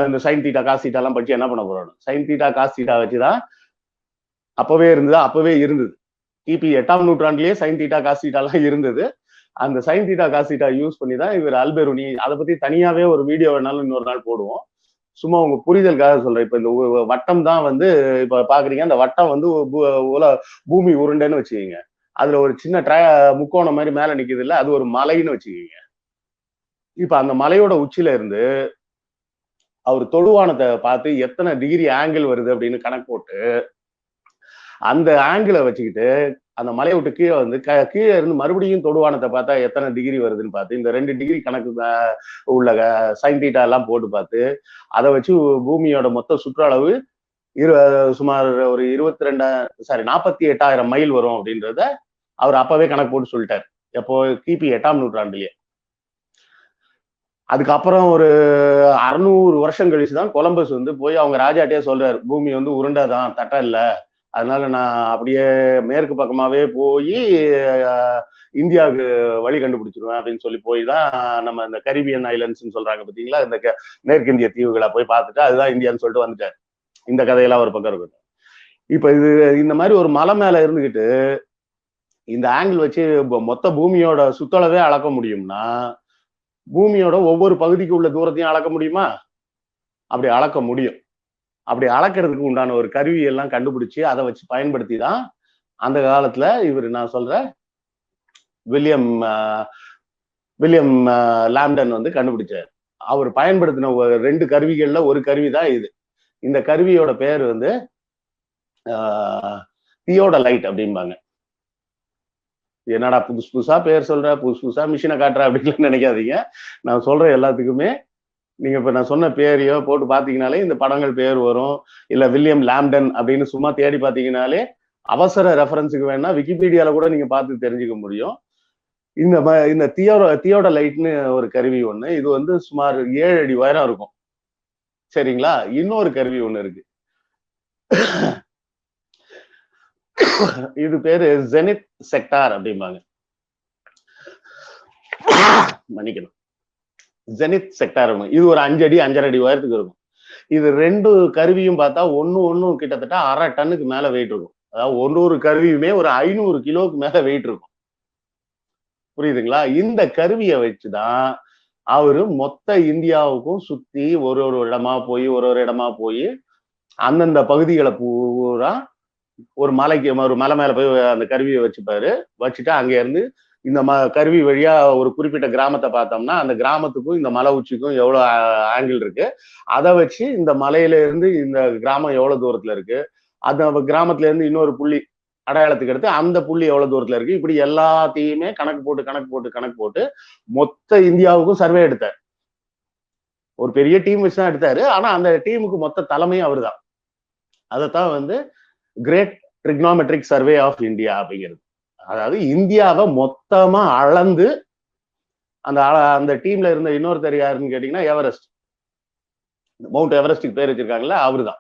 இந்த சைன் தீட்டா காஸ் தீட்டா எல்லாம் படிச்சு என்ன பண்ண போறோம்? சைன் தீட்டா காஸ் தீட்டா வச்சுதான் அப்பவே இருந்தது. கிபி 8ஆம் நூற்றாண்டுலயே சைன் தீட்டா காஸ் தீட்டாலாம் இருந்தது. அந்த sine theta cos theta use பண்ணி தான் இவர் அல்பெருனி, அதை பத்தி தனியாவே ஒரு வீடியோ வேணாலும் இன்னொரு நாள் போடுவோம். சும்மா உங்க புரிதலுக்காக சொல்றேன். இப்ப இந்த வட்டம் தான் வந்து இப்ப பாக்குறீங்க, அந்த வட்டம் வந்து பூமி உருண்டைன்னு வச்சுக்கீங்க. அதுல ஒரு சின்ன முக்கோணம் மாதிரி மேல நிக்குது இல்ல, அது ஒரு மலைன்னு வச்சுக்கீங்க. இப்ப அந்த மலையோட உச்சியில இருந்து அவர் தொடுவானத்தை பார்த்து எத்தனை டிகிரி ஆங்கிள் வருது அப்படின்னு கணக்கு போட்டு அந்த ஆங்கிளை வச்சுக்கிட்டு அந்த மலையை விட்டு கீழே வந்து கீழே இருந்து மறுபடியும் தொடுவானத்தை பார்த்தா எத்தனை டிகிரி வருதுன்னு பார்த்து இந்த 2 டிகிரி கணக்கு உள்ள சைன் தீட்டா எல்லாம் போட்டு பார்த்து அதை வச்சு பூமியோட மொத்த சுற்றளவு சுமார் ஒரு 48,000 மைல் வரும் அப்படின்றத அவர் அப்பவே கணக்கு போட்டு சொல்லிட்டார். எப்போ? கிபி 8ஆம் நூற்றாண்டுலயே. அதுக்கப்புறம் ஒரு 600 வருஷம் கழிச்சுதான் கொலம்பஸ் வந்து போய் அவங்க ராஜாட்டே சொல்றாரு, பூமி வந்து உருண்டைதான், தட்டை இல்லை, அதனால நான் அப்படியே மேற்கு பக்கமாவே போய் இந்தியாவுக்கு வழி கண்டுபிடிச்சிருவேன் அப்படின்னு சொல்லி போய் தான் நம்ம இந்த கரீபியன் ஐலண்ட்ஸ்ன்னு சொல்றாங்க பாத்தீங்களா, இந்த மேற்கிந்திய தீவுகளை போய் பார்த்துட்டு அதுதான் இந்தியான்னு சொல்லிட்டு வந்துட்டாரு. இந்த கதையெல்லாம் ஒரு பக்கம் இருக்கட்டும். இப்ப இது இந்த மாதிரி ஒரு மலை மேல இருந்துகிட்டு இந்த ஆங்கிள் வச்சு மொத்த பூமியோட சுத்தளவே அளக்க முடியும்னா பூமியோட ஒவ்வொரு பகுதிக்கு உள்ள தூரத்தையும் அளக்க முடியுமா? அப்படி அளக்க முடியும். அப்படி அளக்கிறதுக்கு உண்டான ஒரு கருவி எல்லாம் கண்டுபிடிச்சு அதை வச்சு பயன்படுத்தி தான் அந்த காலத்துல இவர் நான் சொல்ற வில்லியம் லாம்டன் வந்து கண்டுபிடிச்சார். அவர் பயன்படுத்தின 2 கருவிகள்ல ஒரு கருவி தான் இது. இந்த கருவியோட பேர் வந்து தியோடலைட் அப்படிம்பாங்க. என்னடா புதுசா பேர் சொல்ற, புதுசா மிஷினை காட்டுற அப்படின்னு நினைக்காதீங்க. நான் சொல்ற எல்லாத்துக்குமே நீங்க இப்ப நான் சொன்ன பேரையோ போட்டு பாத்தீங்கன்னாலே இந்த படங்கள் பேர் வரும். இல்ல வில்லியம் லாம்டன் அப்படின்னு சும்மா தேடி பாத்தீங்கன்னாலே அவசர ரெஃபரன்ஸுக்கு வேணா விக்கிபீடியால கூட நீங்க பார்த்து தெரிஞ்சுக்க முடியும். இந்த தியோடலைட்னு ஒரு கருவி ஒண்ணு, இது வந்து சுமார் 7 அடி உயரம் இருக்கும். சரிங்களா? இன்னொரு கருவி ஒண்ணு இருக்கு, இது பேரு ஜெனித் செக்டார் அப்படிம்பாங்க. மன்னிக்கணும், ஜெனித் செக்டார். இது ஒரு 5 அடி 5.5 அடி உயரத்துக்கு இருக்கும். இது 2 கருவியும் பார்த்தா ஒண்ணு கிட்டத்தட்ட 1/2 டன்னுக்கு மேல வெயிட் இருக்கும். அதாவது ஒரு கருவியுமே ஒரு 500 கிலோவுக்கு மேல வெயிட் இருக்கும். புரியுதுங்களா? இந்த கருவியை வச்சுதான் அவரு மொத்த இந்தியாவுக்கும் சுத்தி ஒரு இடமா போய் அந்தந்த பகுதிகளை பூரா ஒரு மலை மேல போய் அந்த கருவியை வச்சுப்பாரு. வச்சுட்டு அங்க இருந்து இந்த கருவி வழியா ஒரு குறிப்பிட்ட கிராமத்தை பார்த்தோம்னா அந்த கிராமத்துக்கும் இந்த மலை உச்சிக்கும் எவ்வளவு ஆங்கிள் இருக்கு, அதை வச்சு இந்த மலையில இருந்து இந்த கிராமம் எவ்வளவு தூரத்துல இருக்கு, அந்த கிராமத்துல இருந்து இன்னொரு புள்ளி அடையாளத்துக்கு எடுத்து அந்த புள்ளி எவ்வளவு தூரத்துல இருக்கு, இப்படி எல்லாத்தையுமே கணக்கு போட்டு மொத்த இந்தியாவுக்கும் சர்வே எடுத்தார். ஒரு பெரிய டீம் வச்சுதான் எடுத்தாரு. ஆனா அந்த டீமுக்கு மொத்த தலைமையும் அவரு தான். அதைத்தான் வந்து great trigonometric survey of India அப்படிங்கிறது. அதாவது இந்தியாவை மொத்தமா அளந்து அந்த டீம்ல இருந்த இன்னொருத்தர் யாருன்னு கேட்டீங்கன்னா எவரெஸ்ட், மவுண்ட் எவரெஸ்டுக்கு பேர் வச்சிருக்காங்கல்ல, அவருதான்.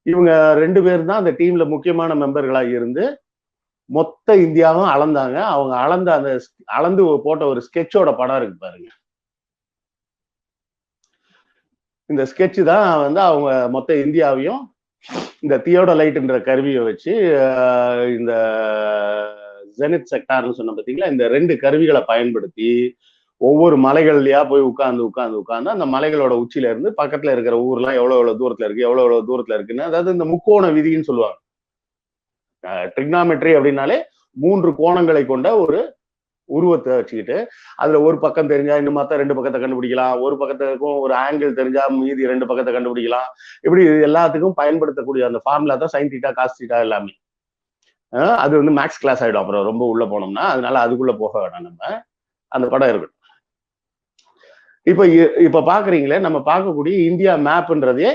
இவங்க 2 பேரும் தான் அந்த டீம்ல முக்கியமான மெம்பர்களா இருந்து மொத்த இந்தியாவும் அளந்தாங்க. அவங்க அளந்து போட்ட ஒரு ஸ்கெட்சோட படம் இருக்கு பாருங்க. இந்த ஸ்கெட்ச் தான் வந்து அவங்க மொத்த இந்தியாவையும் இந்த தியோடலைட்ன்ற கருவியை வச்சு இந்த ஜெனித் செக்டார்னு சொன்ன பார்த்தீங்களா, இந்த 2 கருவிகளை பயன்படுத்தி ஒவ்வொரு மலைகள்லயா போய் உட்கார்ந்து அந்த மலைகளோட உச்சியில இருந்து பக்கத்துல இருக்கிற ஊர்லாம் எவ்வளவு தூரத்துல இருக்கு, எவ்வளவு தூரத்துல இருக்குன்னு, அதாவது இந்த முக்கோண விதின்னு சொல்லுவாங்க. ட்ரிக்னாமெட்ரி அப்படின்னாலே 3 கோணங்களை கொண்ட ஒரு உருவத்தை வச்சுக்கிட்டு அதுல ஒரு பக்கம் தெரிஞ்சா இன்னும் மத்த 2 பக்கத்தை கண்டுபிடிக்கலாம், ஒரு பக்கத்துக்கும் ஒரு ஆங்கிள் தெரிஞ்சா மீதி 2 பக்கத்தை கண்டுபிடிக்கலாம். இப்படி எல்லாத்துக்கும் பயன்படுத்தக்கூடிய அந்த ஃபார்முலா தான் சைன் தீட்டா காஸ் தீட்டா எல்லாமே. அது வந்து மேக்ஸ் கிளாஸ் ஆயிடும் அப்புறம் ரொம்ப உள்ள போனோம்னா, அதனால அதுக்குள்ள போக வேண்டாம். நம்ம அந்த படம் இருக்கட்டும். இப்ப பாக்குறீங்களே, நம்ம பார்க்கக்கூடிய இந்தியா மேப்ன்றதே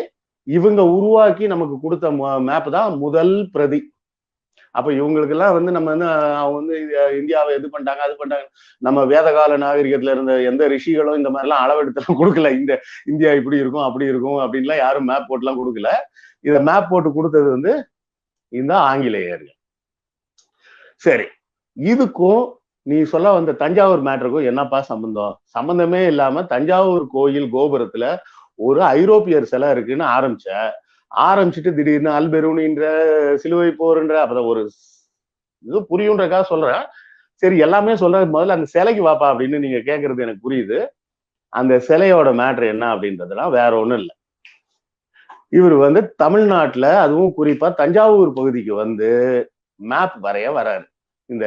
இவங்க உருவாக்கி நமக்கு கொடுத்த மேப் தான் முதல் பிரதி. அப்ப இவங்களுக்கு எல்லாம் வந்து நம்ம வந்து அவங்க வந்து இந்தியாவை இது பண்ணிட்டாங்க அது பண்ணிட்டாங்க. நம்ம வேதகால நாகரிகத்துல இருந்த எந்த ரிஷிகளும் இந்த மாதிரி எல்லாம் அளவெடுத்துலாம் கொடுக்கல. இந்த இந்தியா இப்படி இருக்கும் அப்படி இருக்கும் அப்படின்லாம் யாரும் மேப் போட்டுலாம் கொடுக்கல. இத மேப் போட்டு கொடுத்தது வந்து இந்த ஆங்கிலேயர்கள். சரி, இதுக்கும் நீ சொல்ல வந்த தஞ்சாவூர் மேட்டருக்கும் என்னப்பா சம்பந்தம்? சம்பந்தமே இல்லாம தஞ்சாவூர் கோயில் கோபுரத்துல ஒரு ஐரோப்பியர் சிலை இருக்குன்னு ஆரம்பிச்சுட்டு திடீர்னு அல்பெருனின்ற சிலுவை போர்ன்ற அப்பதான் ஒரு இது புரியுன்றக்காக சொல்றேன். சரி, எல்லாமே சொல்றேன், முதல்ல அந்த சிலைக்கு வாப்பா அப்படின்னு நீங்க கேட்கறது எனக்கு புரியுது. அந்த சிலையோட மேட்ரு என்ன அப்படின்றதுலாம் வேற ஒண்ணும் இல்லை. இவர் வந்து தமிழ்நாட்டுல அதுவும் குறிப்பா தஞ்சாவூர் பகுதிக்கு வந்து மேப் வரைய வராரு. இந்த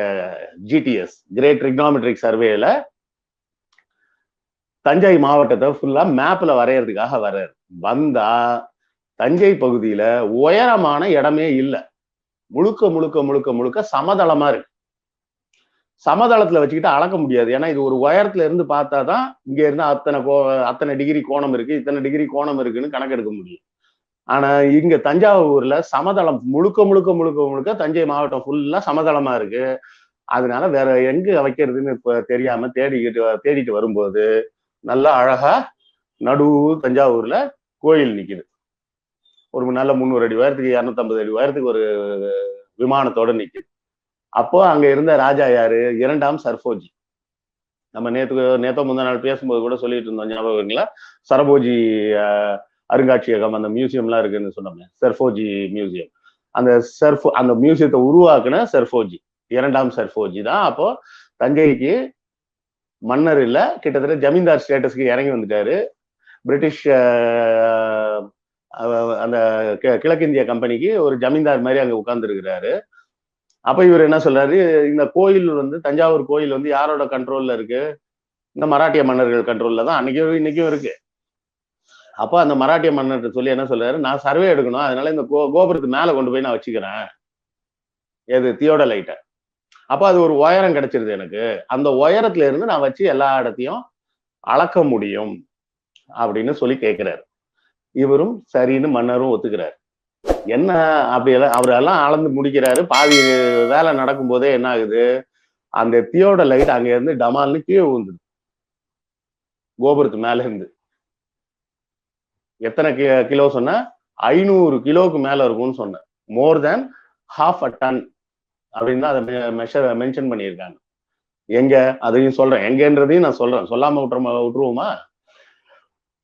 ஜிடிஎஸ் கிரேட் ட்ரிக்னாமெட்ரிக் சர்வேல தஞ்சை மாவட்டத்தை ஃபுல்லா மேப்ல வரையறதுக்காக வர்றாரு. வந்தா தஞ்சை பகுதியில உயரமான இடமே இல்லை, முழுக்க முழுக்க முழுக்க முழுக்க சமதளமா இருக்கு. சமதளத்துல வச்சுக்கிட்டு அளக்க முடியாது. ஏன்னா இது ஒரு உயரத்துல இருந்து பார்த்தாதான் இங்க இருந்து அத்தனை டிகிரி கோணம் இருக்கு, இத்தனை டிகிரி கோணம் இருக்குன்னு கணக்கெடுக்க முடியும். ஆனா இங்க தஞ்சாவூர்ல சமதளம் முழுக்க முழுக்க முழுக்க முழுக்க தஞ்சை மாவட்டம் ஃபுல்லா சமதளமா இருக்கு. அதனால வேற எங்க வைக்கிறதுன்னு இப்ப தெரியாம தேடிட்டு வரும்போது நல்லா அழகா நடு தஞ்சாவூர்ல கோயில் நிக்குது. ஒரு நல்ல 300 அடி உயரத்துக்கு 250 அடி உயரத்துக்கு ஒரு விமானத்தோட நிக்குது. அப்போ அங்க இருந்த ராஜா யாரு? 2ஆம் சர்போஜி. நம்ம நேத்தோ முந்தா நாள் பேசும்போது கூட சொல்லிட்டு இருந்தோம், ஞாபகம் இருக்குங்களா? சரபோஜி அருங்காட்சியகம், அந்த மியூசியம்லாம் இருக்குன்னு சொன்னோமே, சர்போஜி மியூசியம். அந்த மியூசியத்தை உருவாக்குன சர்போஜி, 2ஆம் சர்போஜி தான் அப்போ தஞ்சைக்கு மன்னர் இல்ல, கிட்டத்தட்ட ஜமீன்தார் ஸ்டேட்டஸ்க்கு இறங்கி வந்துட்டாரு. பிரிட்டிஷ் அந்த கிழக்கிந்திய கம்பெனிக்கு ஒரு ஜமீன்தார் மாதிரி அங்க உட்கார்ந்து இருக்கிறாரு. அப்ப இவர் என்ன சொல்றாரு, இந்த கோயில் வந்து தஞ்சாவூர் கோயில் வந்து யாரோட கண்ட்ரோல்ல இருக்கு? இந்த மராட்டிய மன்னர்கள் கண்ட்ரோல்ல தான் அன்னைக்கும் இன்னைக்கும் இருக்கு. அப்போ அந்த மராட்டிய மன்னர் சொல்லி என்ன சொல்றாரு, நான் சர்வே எடுக்கணும், அதனால இந்த கோபுரத்து மேல கொண்டு போய் நான் வச்சுக்கிறேன், எது தியோடலைட்ட. அப்போ அது ஒரு உயரம் கிடைச்சிருது எனக்கு, அந்த உயரத்துல இருந்து நான் வச்சு எல்லா இடத்தையும் அளக்க முடியும் அப்படின்னு சொல்லி கேட்கிறாரு. இவரும் சரின்னு மன்னரும் ஒத்துக்கிறாரு. என்ன அப்படியெல்லாம் அவரெல்லாம் அளந்து முடிக்கிறாரு. பாதி வேலை நடக்கும் போதே என்ன ஆகுது, அந்த தியோடலைட் அங்க இருந்து டமால்னு கீழே விழுந்துது கோபுரத்து மேல இருந்து. எத்தனை கிலோ சொன்ன? 500 கிலோவுக்கு மேல இருக்கும்னு சொன்னேன். மோர் தேன் ½ டன் அப்படின்னு தான் அதை மென்ஷன் பண்ணியிருக்காங்க. எங்க அதையும் சொல்றேன், எங்கன்றதையும் நான் சொல்றேன், சொல்லாம விட்டுருவோமா?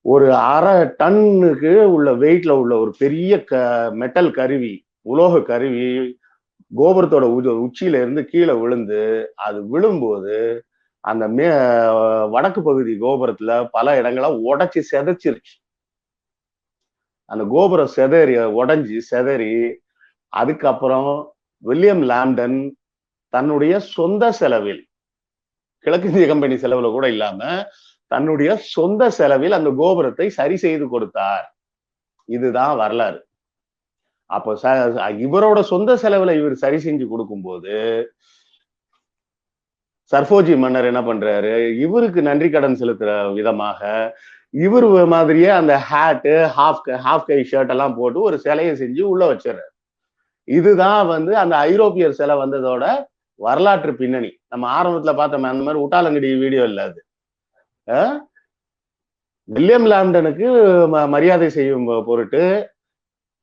ஒரு ½ டன்னுக்கு உள்ள வெயிட்ல உள்ள ஒரு பெரிய மெட்டல் கருவி, உலோக கருவி கோபுரத்தோட உச்சியில இருந்து கீழே விழுந்து, அது விழும்போது அந்த வடக்கு பகுதி கோபுரத்துல பல இடங்களா உடைச்சு செதைச்சிருச்சு. அந்த கோபுரம் உடைஞ்சு செதறி, அதுக்கப்புறம் வில்லியம் லாம்டன் தன்னுடைய சொந்த செலவில், கிழக்கிந்திய கம்பெனி செலவுல கூட இல்லாம தன்னுடைய சொந்த செலவில் அந்த கோபுரத்தை சரி செய்து கொடுத்தார். இதுதான் வரலாறு. அப்போ இவரோட சொந்த செலவுல இவர் சரி செஞ்சு கொடுக்கும்போது சர்போஜி மன்னர் என்ன பண்றாரு, இவருக்கு நன்றி கடன் செலுத்துற விதமாக இவர் மாதிரியே அந்த ஹேட்டு, ஹாஃப் கை ஷர்ட் எல்லாம் போட்டு ஒரு சிலையை செஞ்சு உள்ள வச்சிடறாரு. இதுதான் வந்து அந்த ஐரோப்பியர் சிலை வந்ததோட வரலாற்று பின்னணி. நம்ம ஆரம்பத்துல பார்த்தோம் அந்த மாதிரி உட்டாலங்கடி வீடியோ இல்ல அது. வில்லியம் லாம்டனுக்கு மரியாதை செய்யும் பொருட்டு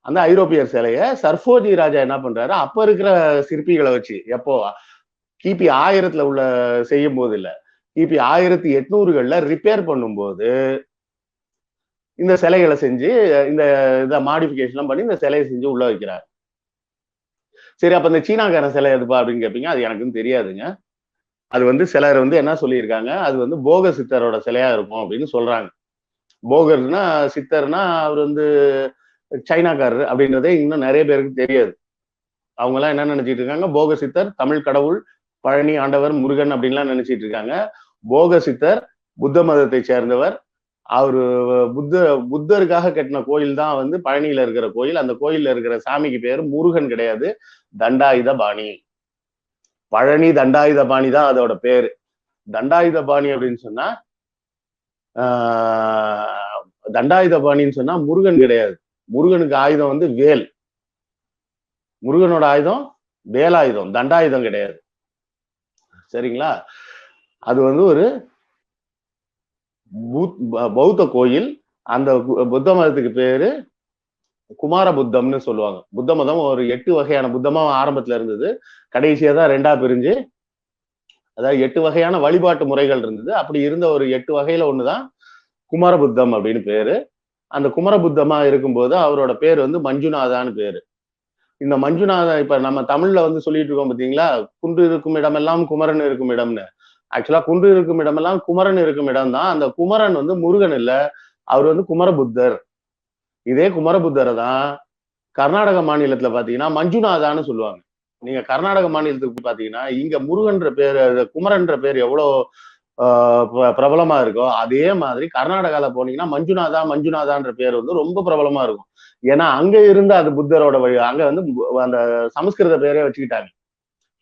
அந்த ஐரோப்பியர் சிலைய சர்போஜி ராஜா என்ன பண்றாரு, அப்ப இருக்கிற சிற்பிகளை வச்சு, எப்போ கிபி 1000 உள்ள செய்யும் போது இல்ல, கிபி 1800களில் ரிப்பேர் பண்ணும்போது இந்த சிலைகளை செஞ்சு இந்த இதை மாடிஃபிகேஷன்லாம் பண்ணி இந்த சிலையை செஞ்சு உள்ள வைக்கிறார். சரி, அப்ப இந்த சீனாக்காரன் சிலை எதுப்பா அப்படின்னு கேட்பீங்க. அது எனக்கும் தெரியாதுங்க. அது வந்து சிலர் வந்து என்ன சொல்லியிருக்காங்க, அது வந்து போக சித்தரோட சிலையா இருக்கும் அப்படின்னு சொல்றாங்க. போகர்னா சித்தர்னா அவர் வந்து சைனாக்காரர் அப்படின்றதே இன்னும் நிறைய பேருக்கு தெரியாது. அவங்க எல்லாம் என்ன நினைச்சிட்டு இருக்காங்க, போக சித்தர் தமிழ் கடவுள் பழனி ஆண்டவர் முருகன் அப்படின்லாம் நினைச்சிட்டு இருக்காங்க. போக சித்தர் புத்த மதத்தை சேர்ந்தவர். அவரு புத்தருக்காக கட்டின கோயில் தான் வந்து பழனியில இருக்கிற கோயில். அந்த கோயில்ல இருக்கிற சாமிக்கு பேரு முருகன் கிடையாது, தண்டாயுத பாணி. பழனி தண்டாயுத பாணி தான் அதோட பேரு. தண்டாயுத பாணி அப்படின்னு சொன்னா தண்டாயுத பாணின்னு சொன்னா முருகன் கிடையாது. முருகனுக்கு ஆயுதம் வந்து வேல். முருகனோட ஆயுதம் வேலாயுதம், தண்டாயுதம் கிடையாது. சரிங்களா? அது வந்து ஒரு பௌத்த கோயில். அந்த புத்த மதத்துக்கு பேரு குமார புத்தம்னு சொல்லுவாங்க. புத்த மதம் ஒரு 8 வகையான புத்தமா ஆரம்பத்துல இருந்தது. கடைசியா தான் 2ஆ பிரிஞ்சு, அதாவது 8 வகையான வழிபாட்டு முறைகள் இருந்தது. அப்படி இருந்த ஒரு 8 வகையில ஒண்ணுதான் குமார புத்தம் அப்படின்னு பேரு. அந்த குமர புத்தமா இருக்கும்போது அவரோட பேர் வந்து மஞ்சுநாதான்னு பேரு. இந்த மஞ்சுநாதா இப்ப நம்ம தமிழ்ல வந்து சொல்லிட்டு இருக்கோம் பாத்தீங்களா, குன்று இருக்கும் இடமெல்லாம் குமரன் இருக்கும் இடம்னு. ஆக்சுவலா குன்று இருக்கும் இடமெல்லாம் குமரன் இருக்கும் இடம் தான். அந்த குமரன் வந்து முருகன் இல்ல, அவர் வந்து குமரபுத்தர். இதே குமரபுத்தரை தான் கர்நாடக மாநிலத்துல பாத்தீங்கன்னா மஞ்சுநாதான்னு சொல்லுவாங்க. நீங்க கர்நாடக மாநிலத்துக்கு பாத்தீங்கன்னா இங்க முருகன்ற பேரு, குமரன்ற பேர் எவ்வளவு பிரபலமா இருக்கோ அதே மாதிரி கர்நாடகால போனீங்கன்னா மஞ்சுநாதா மஞ்சுநாதான்ற பேர் வந்து ரொம்ப பிரபலமா இருக்கும். ஏன்னா அங்க இருந்து அது புத்தரோட வழி. அங்க வந்து அந்த சமஸ்கிருத பேரே வச்சுக்கிட்டாங்க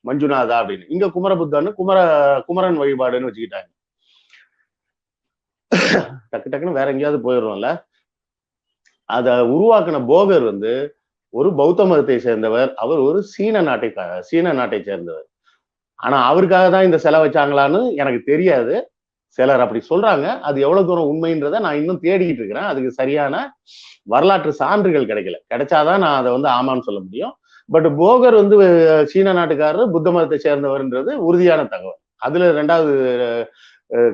மஞ்சுநாதா அப்படின்னு. இங்க குமரபுத்தன்னு குமரன் வழிபாடுன்னு வச்சுக்கிட்டாங்க. டக்கு டக்குன்னு வேற எங்கேயாவது போயிடுறோம்ல. அத உருவாக்குன போகர் வந்து ஒரு பௌத்த மதத்தை சேர்ந்தவர். அவர் ஒரு சீன நாட்டை சேர்ந்தவர். ஆனா அவருக்காக தான் இந்த சிலை வச்சாங்களான்னு எனக்கு தெரியாது. சிலர் அப்படி சொல்றாங்க. அது எவ்வளவு தூரம் உண்மைன்றதை நான் இன்னும் தேடிக்கிட்டு இருக்கிறேன். அதுக்கு சரியான வரலாற்று சான்றுகள் கிடைக்கல. கிடைச்சாதான் நான் அதை வந்து ஆமான்னு சொல்ல முடியும். பட் போகர் வந்து சீன நாட்டுக்காரர், புத்த மதத்தை சேர்ந்தவர்ன்றது உறுதியான தகவல். அதுல 2வது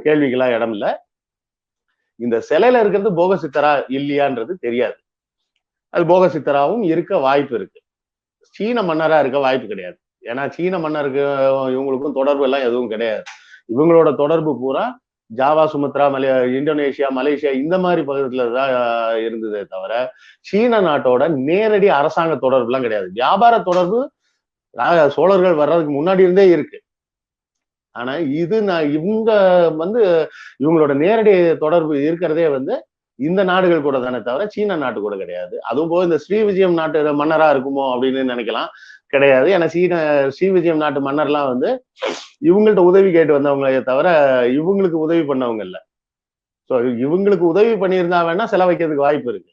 கேள்விகளா இடம் இல்ல. இந்த சிலையில இருக்கிறது போக சித்தரா இல்லையான்றது தெரியாது. அது போக சித்தராவும் இருக்க வாய்ப்பு இருக்கு. சீன மன்னரா இருக்க வாய்ப்பு கிடையாது. ஏன்னா சீன மன்னருக்கு இவங்களுக்கும் தொடர்பு எல்லாம் எதுவும் கிடையாது. இவங்களோட தொடர்பு பூரா ஜாவா, சுமத்ரா, இந்தோனேஷியா, மலேசியா இந்த மாதிரி பகுதியில தான் இருந்ததே தவிர சீன நாட்டோட நேரடி அரசாங்க தொடர்பு எல்லாம் கிடையாது. வியாபார தொடர்பு சோழர்கள் வர்றதுக்கு முன்னாடி இருந்தே இருக்கு. ஆனா இவங்க வந்து இவங்களோட நேரடி தொடர்பு இருக்கிறதே வந்து இந்த நாடுகள் கூட தானே தவிர சீன நாட்டு கூட கிடையாது. அதுவும் போக இந்த ஸ்ரீவிஜயம் நாட்டு மன்னரா இருக்குமோ அப்படின்னு நினைக்கலாம். கிடையாது. ஏன்னா ஸ்ரீவிஜயம் நாட்டு மன்னர்லாம் வந்து இவங்கள்ட்ட உதவி கேட்டு வந்தவங்களே தவிர இவங்களுக்கு உதவி பண்ணவங்க இல்ல. ஸோ இவங்களுக்கு உதவி பண்ணியிருந்தா வேணா சிலை வைக்கிறதுக்கு வாய்ப்பு இருக்கு.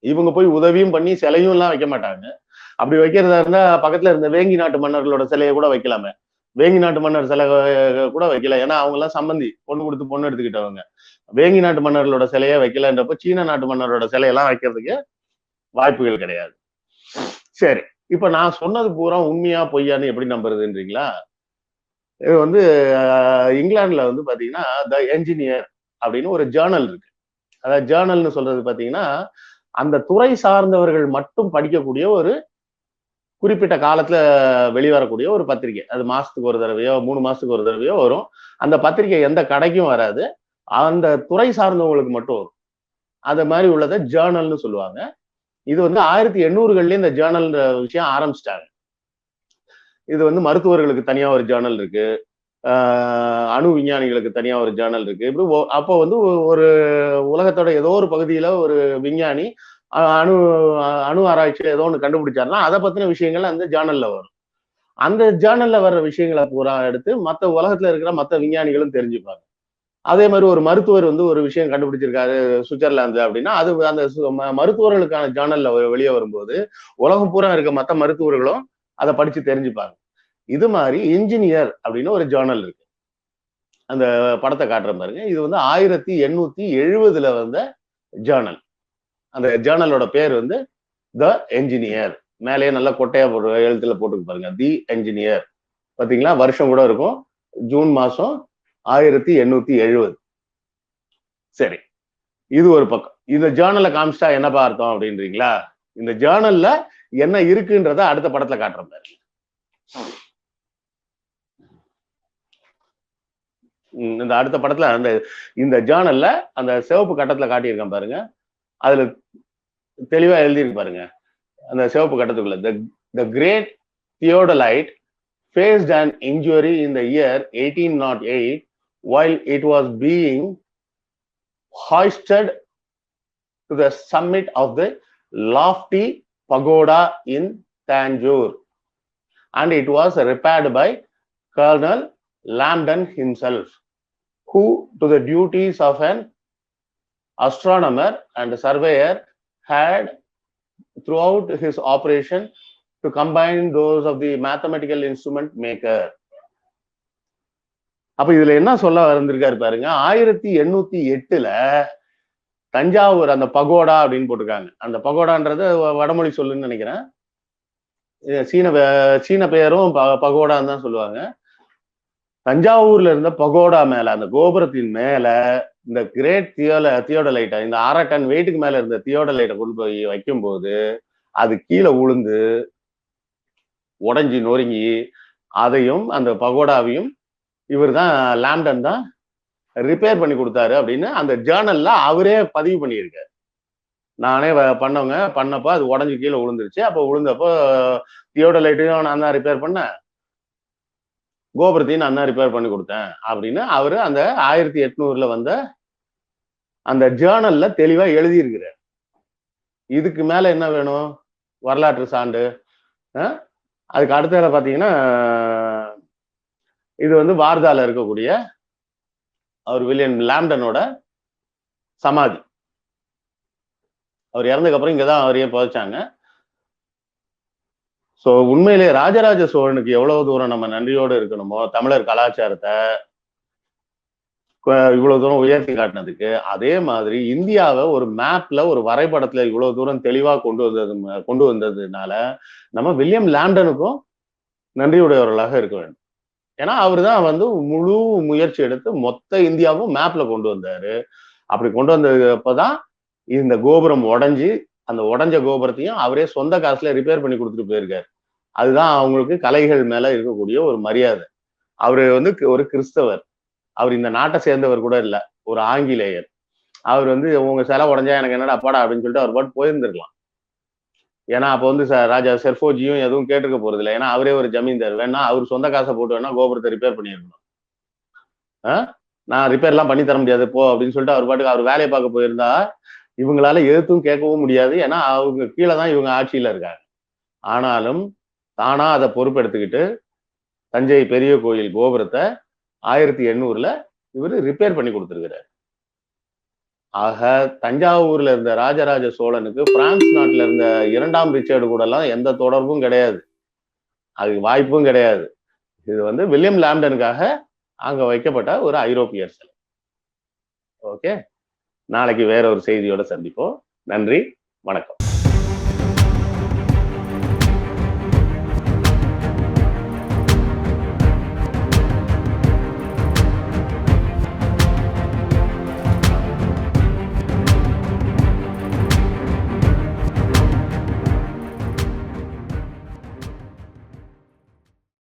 இவங்க போய் உதவியும் பண்ணி சிலையும் எல்லாம் வைக்க மாட்டாங்க. அப்படி வைக்கிறதா இருந்தா பக்கத்துல இருந்த வேங்கி நாட்டு மன்னர்களோட சிலையை கூட வைக்கலாமே. வேங்கி நாட்டு மன்னர் சிலை கூட வைக்கல. ஏன்னா அவங்க எல்லாம் சம்பந்தி, பொண்ணு கொடுத்து பொண்ணு எடுத்துக்கிட்டவங்க. வேங்கி நாட்டு மன்னர்களோட சிலையை வைக்கலன்றப்ப சீன நாட்டு மன்னரோட சிலையெல்லாம் வைக்கிறதுக்கு வாய்ப்புகள் கிடையாது. சரி, இப்ப நான் சொன்னது பூரா உண்மையா பொய்யான்னு எப்படி நம்புறதுன்றீங்களா? இது வந்து இங்கிலாந்துல வந்து பாத்தீங்கன்னா த என்ஜினியர் அப்படின்னு ஒரு ஜேர்னல் இருக்கு. அதாவது ஜேர்னல்னு சொல்றது பாத்தீங்கன்னா அந்த துறை சார்ந்தவர்கள் மட்டும் படிக்கக்கூடிய ஒரு குறிப்பிட்ட காலத்துல வெளிவரக்கூடிய ஒரு பத்திரிகை. அது மாசத்துக்கு ஒரு தடவையோ 3 மாசத்துக்கு ஒரு தடவையோ வரும். அந்த பத்திரிகை எந்த கடைக்கும் வராது. அந்த துறை சார்ந்தவங்களுக்கு மட்டும் வரும். அது மாதிரி உள்ளதை ஜேர்னல்னு சொல்லுவாங்க. இது வந்து 1800கள்லயே இந்த ஜேர்னல்ன்ற விஷயம் ஆரம்பிச்சிட்டாங்க. இது வந்து மருத்துவர்களுக்கு தனியா ஒரு ஜேர்னல் இருக்கு. அணு விஞ்ஞானிகளுக்கு தனியா ஒரு ஜேர்னல் இருக்கு. இப்படி அப்போ வந்து ஒரு உலகத்தோட ஏதோ ஒரு பகுதியில ஒரு விஞ்ஞானி அணு அணு ஆராய்ச்சியில ஏதோ ஒன்று கண்டுபிடிச்சாருன்னா அதை பத்தின விஷயங்கள் அந்த ஜேர்னல்ல வரும். அந்த ஜேர்னல்ல வர்ற விஷயங்களை பூரா எடுத்து மற்ற உலகத்துல இருக்கிற மற்ற விஞ்ஞானிகளும் தெரிஞ்சுப்பாங்க. அதே மாதிரி ஒரு மருத்துவர் வந்து ஒரு விஷயம் கண்டுபிடிச்சிருக்காரு சுவிட்சர்லாந்து அப்படின்னா அது அந்த மருத்துவர்களுக்கான ஜேர்னல்ல வெளியே வரும்போது உலகம் பூரா இருக்க மற்ற மருத்துவர்களும் அதை படிச்சு தெரிஞ்சுப்பாங்க. இது மாதிரி இன்ஜினியர் அப்படின்னு ஒரு ஜேர்னல் இருக்கு. அந்த படத்தை காட்டுற பாருங்க. இது வந்து 1870 வந்த ஜேர்னல். அந்த ஜேர்னலோட பேர் வந்து த என்ஜினியர். மேலேயே நல்லா கொட்டையா எழுத்துல போட்டுக்கு பாருங்க, தி என்ஜினியர். பாத்தீங்களா, வருஷம் கூட இருக்கும், ஜூன் மாசம் 1870. சரி, இது ஒரு பக்கம். இந்த ஜேர்னல்ல காமிச்சிட்டா என்னப்பா அர்த்தம் அப்படின்றீங்களா? இந்த ஜேர்னல்ல என்ன இருக்குன்றத அடுத்த படத்துல காட்டுறேன் பாருங்க. இந்த அடுத்த படத்துல அந்த இந்த ஜேர்னல்ல அந்த சிவப்பு கட்டத்துல காட்டியிருக்கேன் பாருங்க. அதுல தெளிவா எழுதியிருக்கு பாருங்க. அந்த சிவப்பு கட்டத்துக்குள்ள the great theodolite faced an injury in the year 1808 while it was being hoisted to the summit of the lofty pagoda in Tanjore, and it was repaired by Colonel Lambton himself, who to the duties of an astronomer and surveyor had throughout his operation to combine those of the mathematical instrument maker. அப்ப இதுல என்ன சொல்ல வந்திருக்காரு பாருங்க. 1808ல தஞ்சாவூர் அந்த பகோடா அப்படின்னு போட்டிருக்காங்க. அந்த பகோடான்றது வடமொழி சொல்லுன்னு நினைக்கிறேன். சீன பெயரும் பகோடான்னு தான் சொல்லுவாங்க. தஞ்சாவூர்ல இருந்த பகோடா மேல, அந்த கோபுரத்தின் மேல இந்த கிரேட் தியோடலைட்டை, இந்த 1/2 டன் வெயிட்டுக்கு மேல இருந்த தியோடலைட்டை கொண்டு போய் வைக்கும் போது அது கீழே உளுந்து உடஞ்சி நொறுங்கி, அதையும் அந்த பகோடாவையும் இவர் தான் லாம்டன் தான் ரிப்பேர் பண்ணி கொடுத்தாரு அப்படின்னு அந்த ஜேர்னல்ல அவரே பதிவு பண்ணியிருக்காரு. நானே பண்ணப்போ அது உடஞ்சி கீழே விழுந்துருச்சு. அப்போ விழுந்தப்போ தியோடலைட்டையும் நான் தான் ரிப்பேர் பண்ணேன், கோபுரத்தையும் நான் தான் ரிப்பேர் பண்ணி கொடுத்தேன் அப்படின்னு அவரு அந்த 1800ல வந்த அந்த ஜேர்னல்ல தெளிவா எழுதியிருக்கிறார். இதுக்கு மேல என்ன வேணும்? வரலாற்று சான்று. அதுக்கு அடுத்ததுல பாத்தீங்கன்னா இது வந்து வார்தால இருக்கக்கூடிய அவர் வில்லியம் லாம்டனோட சமாதி. அவர் இறந்ததுக்கு அப்புறம் இங்கதான் அவரையே புதைச்சாங்க. ஸோ உண்மையிலே ராஜராஜ சோழனுக்கு எவ்வளவு தூரம் நம்ம நன்றியோடு இருக்கணுமோ, தமிழர் கலாச்சாரத்தை இவ்வளவு தூரம் உயர்த்தி காட்டினதுக்கு, அதே மாதிரி இந்தியாவை ஒரு மேப்ல ஒரு வரைபடத்துல இவ்வளவு தூரம் தெளிவா கொண்டு வந்ததுனால நம்ம வில்லியம் லாம்டனுக்கும் நன்றியுடையவர்களாக இருக்க வேண்டும். ஏன்னா அவரு தான் வந்து முழு முயற்சி எடுத்து மொத்த இந்தியாவும் மேப்ல கொண்டு வந்தாரு. அப்படி கொண்டு வந்தப்பதான் இந்த கோபுரம் உடஞ்சி, அந்த உடஞ்ச கோபுரத்தையும் அவரே சொந்த காசுல ரிப்பேர் பண்ணி கொடுத்துட்டு போயிருக்காரு. அதுதான் அவங்களுக்கு கலைகள் மேல இருக்கக்கூடிய ஒரு மரியாதை. அவரு வந்து ஒரு கிறிஸ்தவர், அவர் இந்த நாட்டை சேர்ந்தவர் கூட இல்லை, ஒரு ஆங்கிலேயர். அவர் வந்து உங்க சிலை உடஞ்சா எனக்கு என்னடா அப்பாடா அப்படின்னு சொல்லிட்டு அவர் பாட்டு போயிருந்திருக்கலாம். ஏன்னா அப்போ வந்து ராஜா செர்ஃபோஜியும் எதுவும் கேட்டுக்க போறது இல்லை. ஏன்னா அவரே ஒரு ஜமீன்தார், வேணா அவர் சொந்த காசை போட்டு வேணா கோபுரத்தை ரிப்பேர் பண்ணியிருக்கணும். நான் ரிப்பேர்லாம் பண்ணி தர முடியாது போ அப்படின்னு சொல்லிட்டு அவர் பாட்டுக்கு அவர் வேலையை பார்க்க போயிருந்தா இவங்களால எதுவும் கேட்கவும் முடியாது. ஏன்னா அவங்க கீழே தான் இவங்க ஆட்சியில இருக்காங்க. ஆனாலும் தானா அதை பொறுப்பெடுத்துக்கிட்டு தஞ்சை பெரிய கோயில் கோபுரத்தை 1800ல இவர் ரிப்பேர் பண்ணி கொடுத்துருக்கிறார். ஆக தஞ்சாவூர்ல இருந்த ராஜராஜ சோழனுக்கு பிரான்ஸ் நாட்டுல இருந்த 2ஆம் ரிச்சர்டு கூட எல்லாம் எந்த தொடர்பும் கிடையாது, அதுக்கு வாய்ப்பும் கிடையாது. இது வந்து வில்லியம் லாம்டனுக்காக அங்க வைக்கப்பட்ட ஒரு ஐரோப்பியர் சிலை. ஓகே, நாளைக்கு வேற ஒரு செய்தியோட சந்திப்போம். நன்றி, வணக்கம்.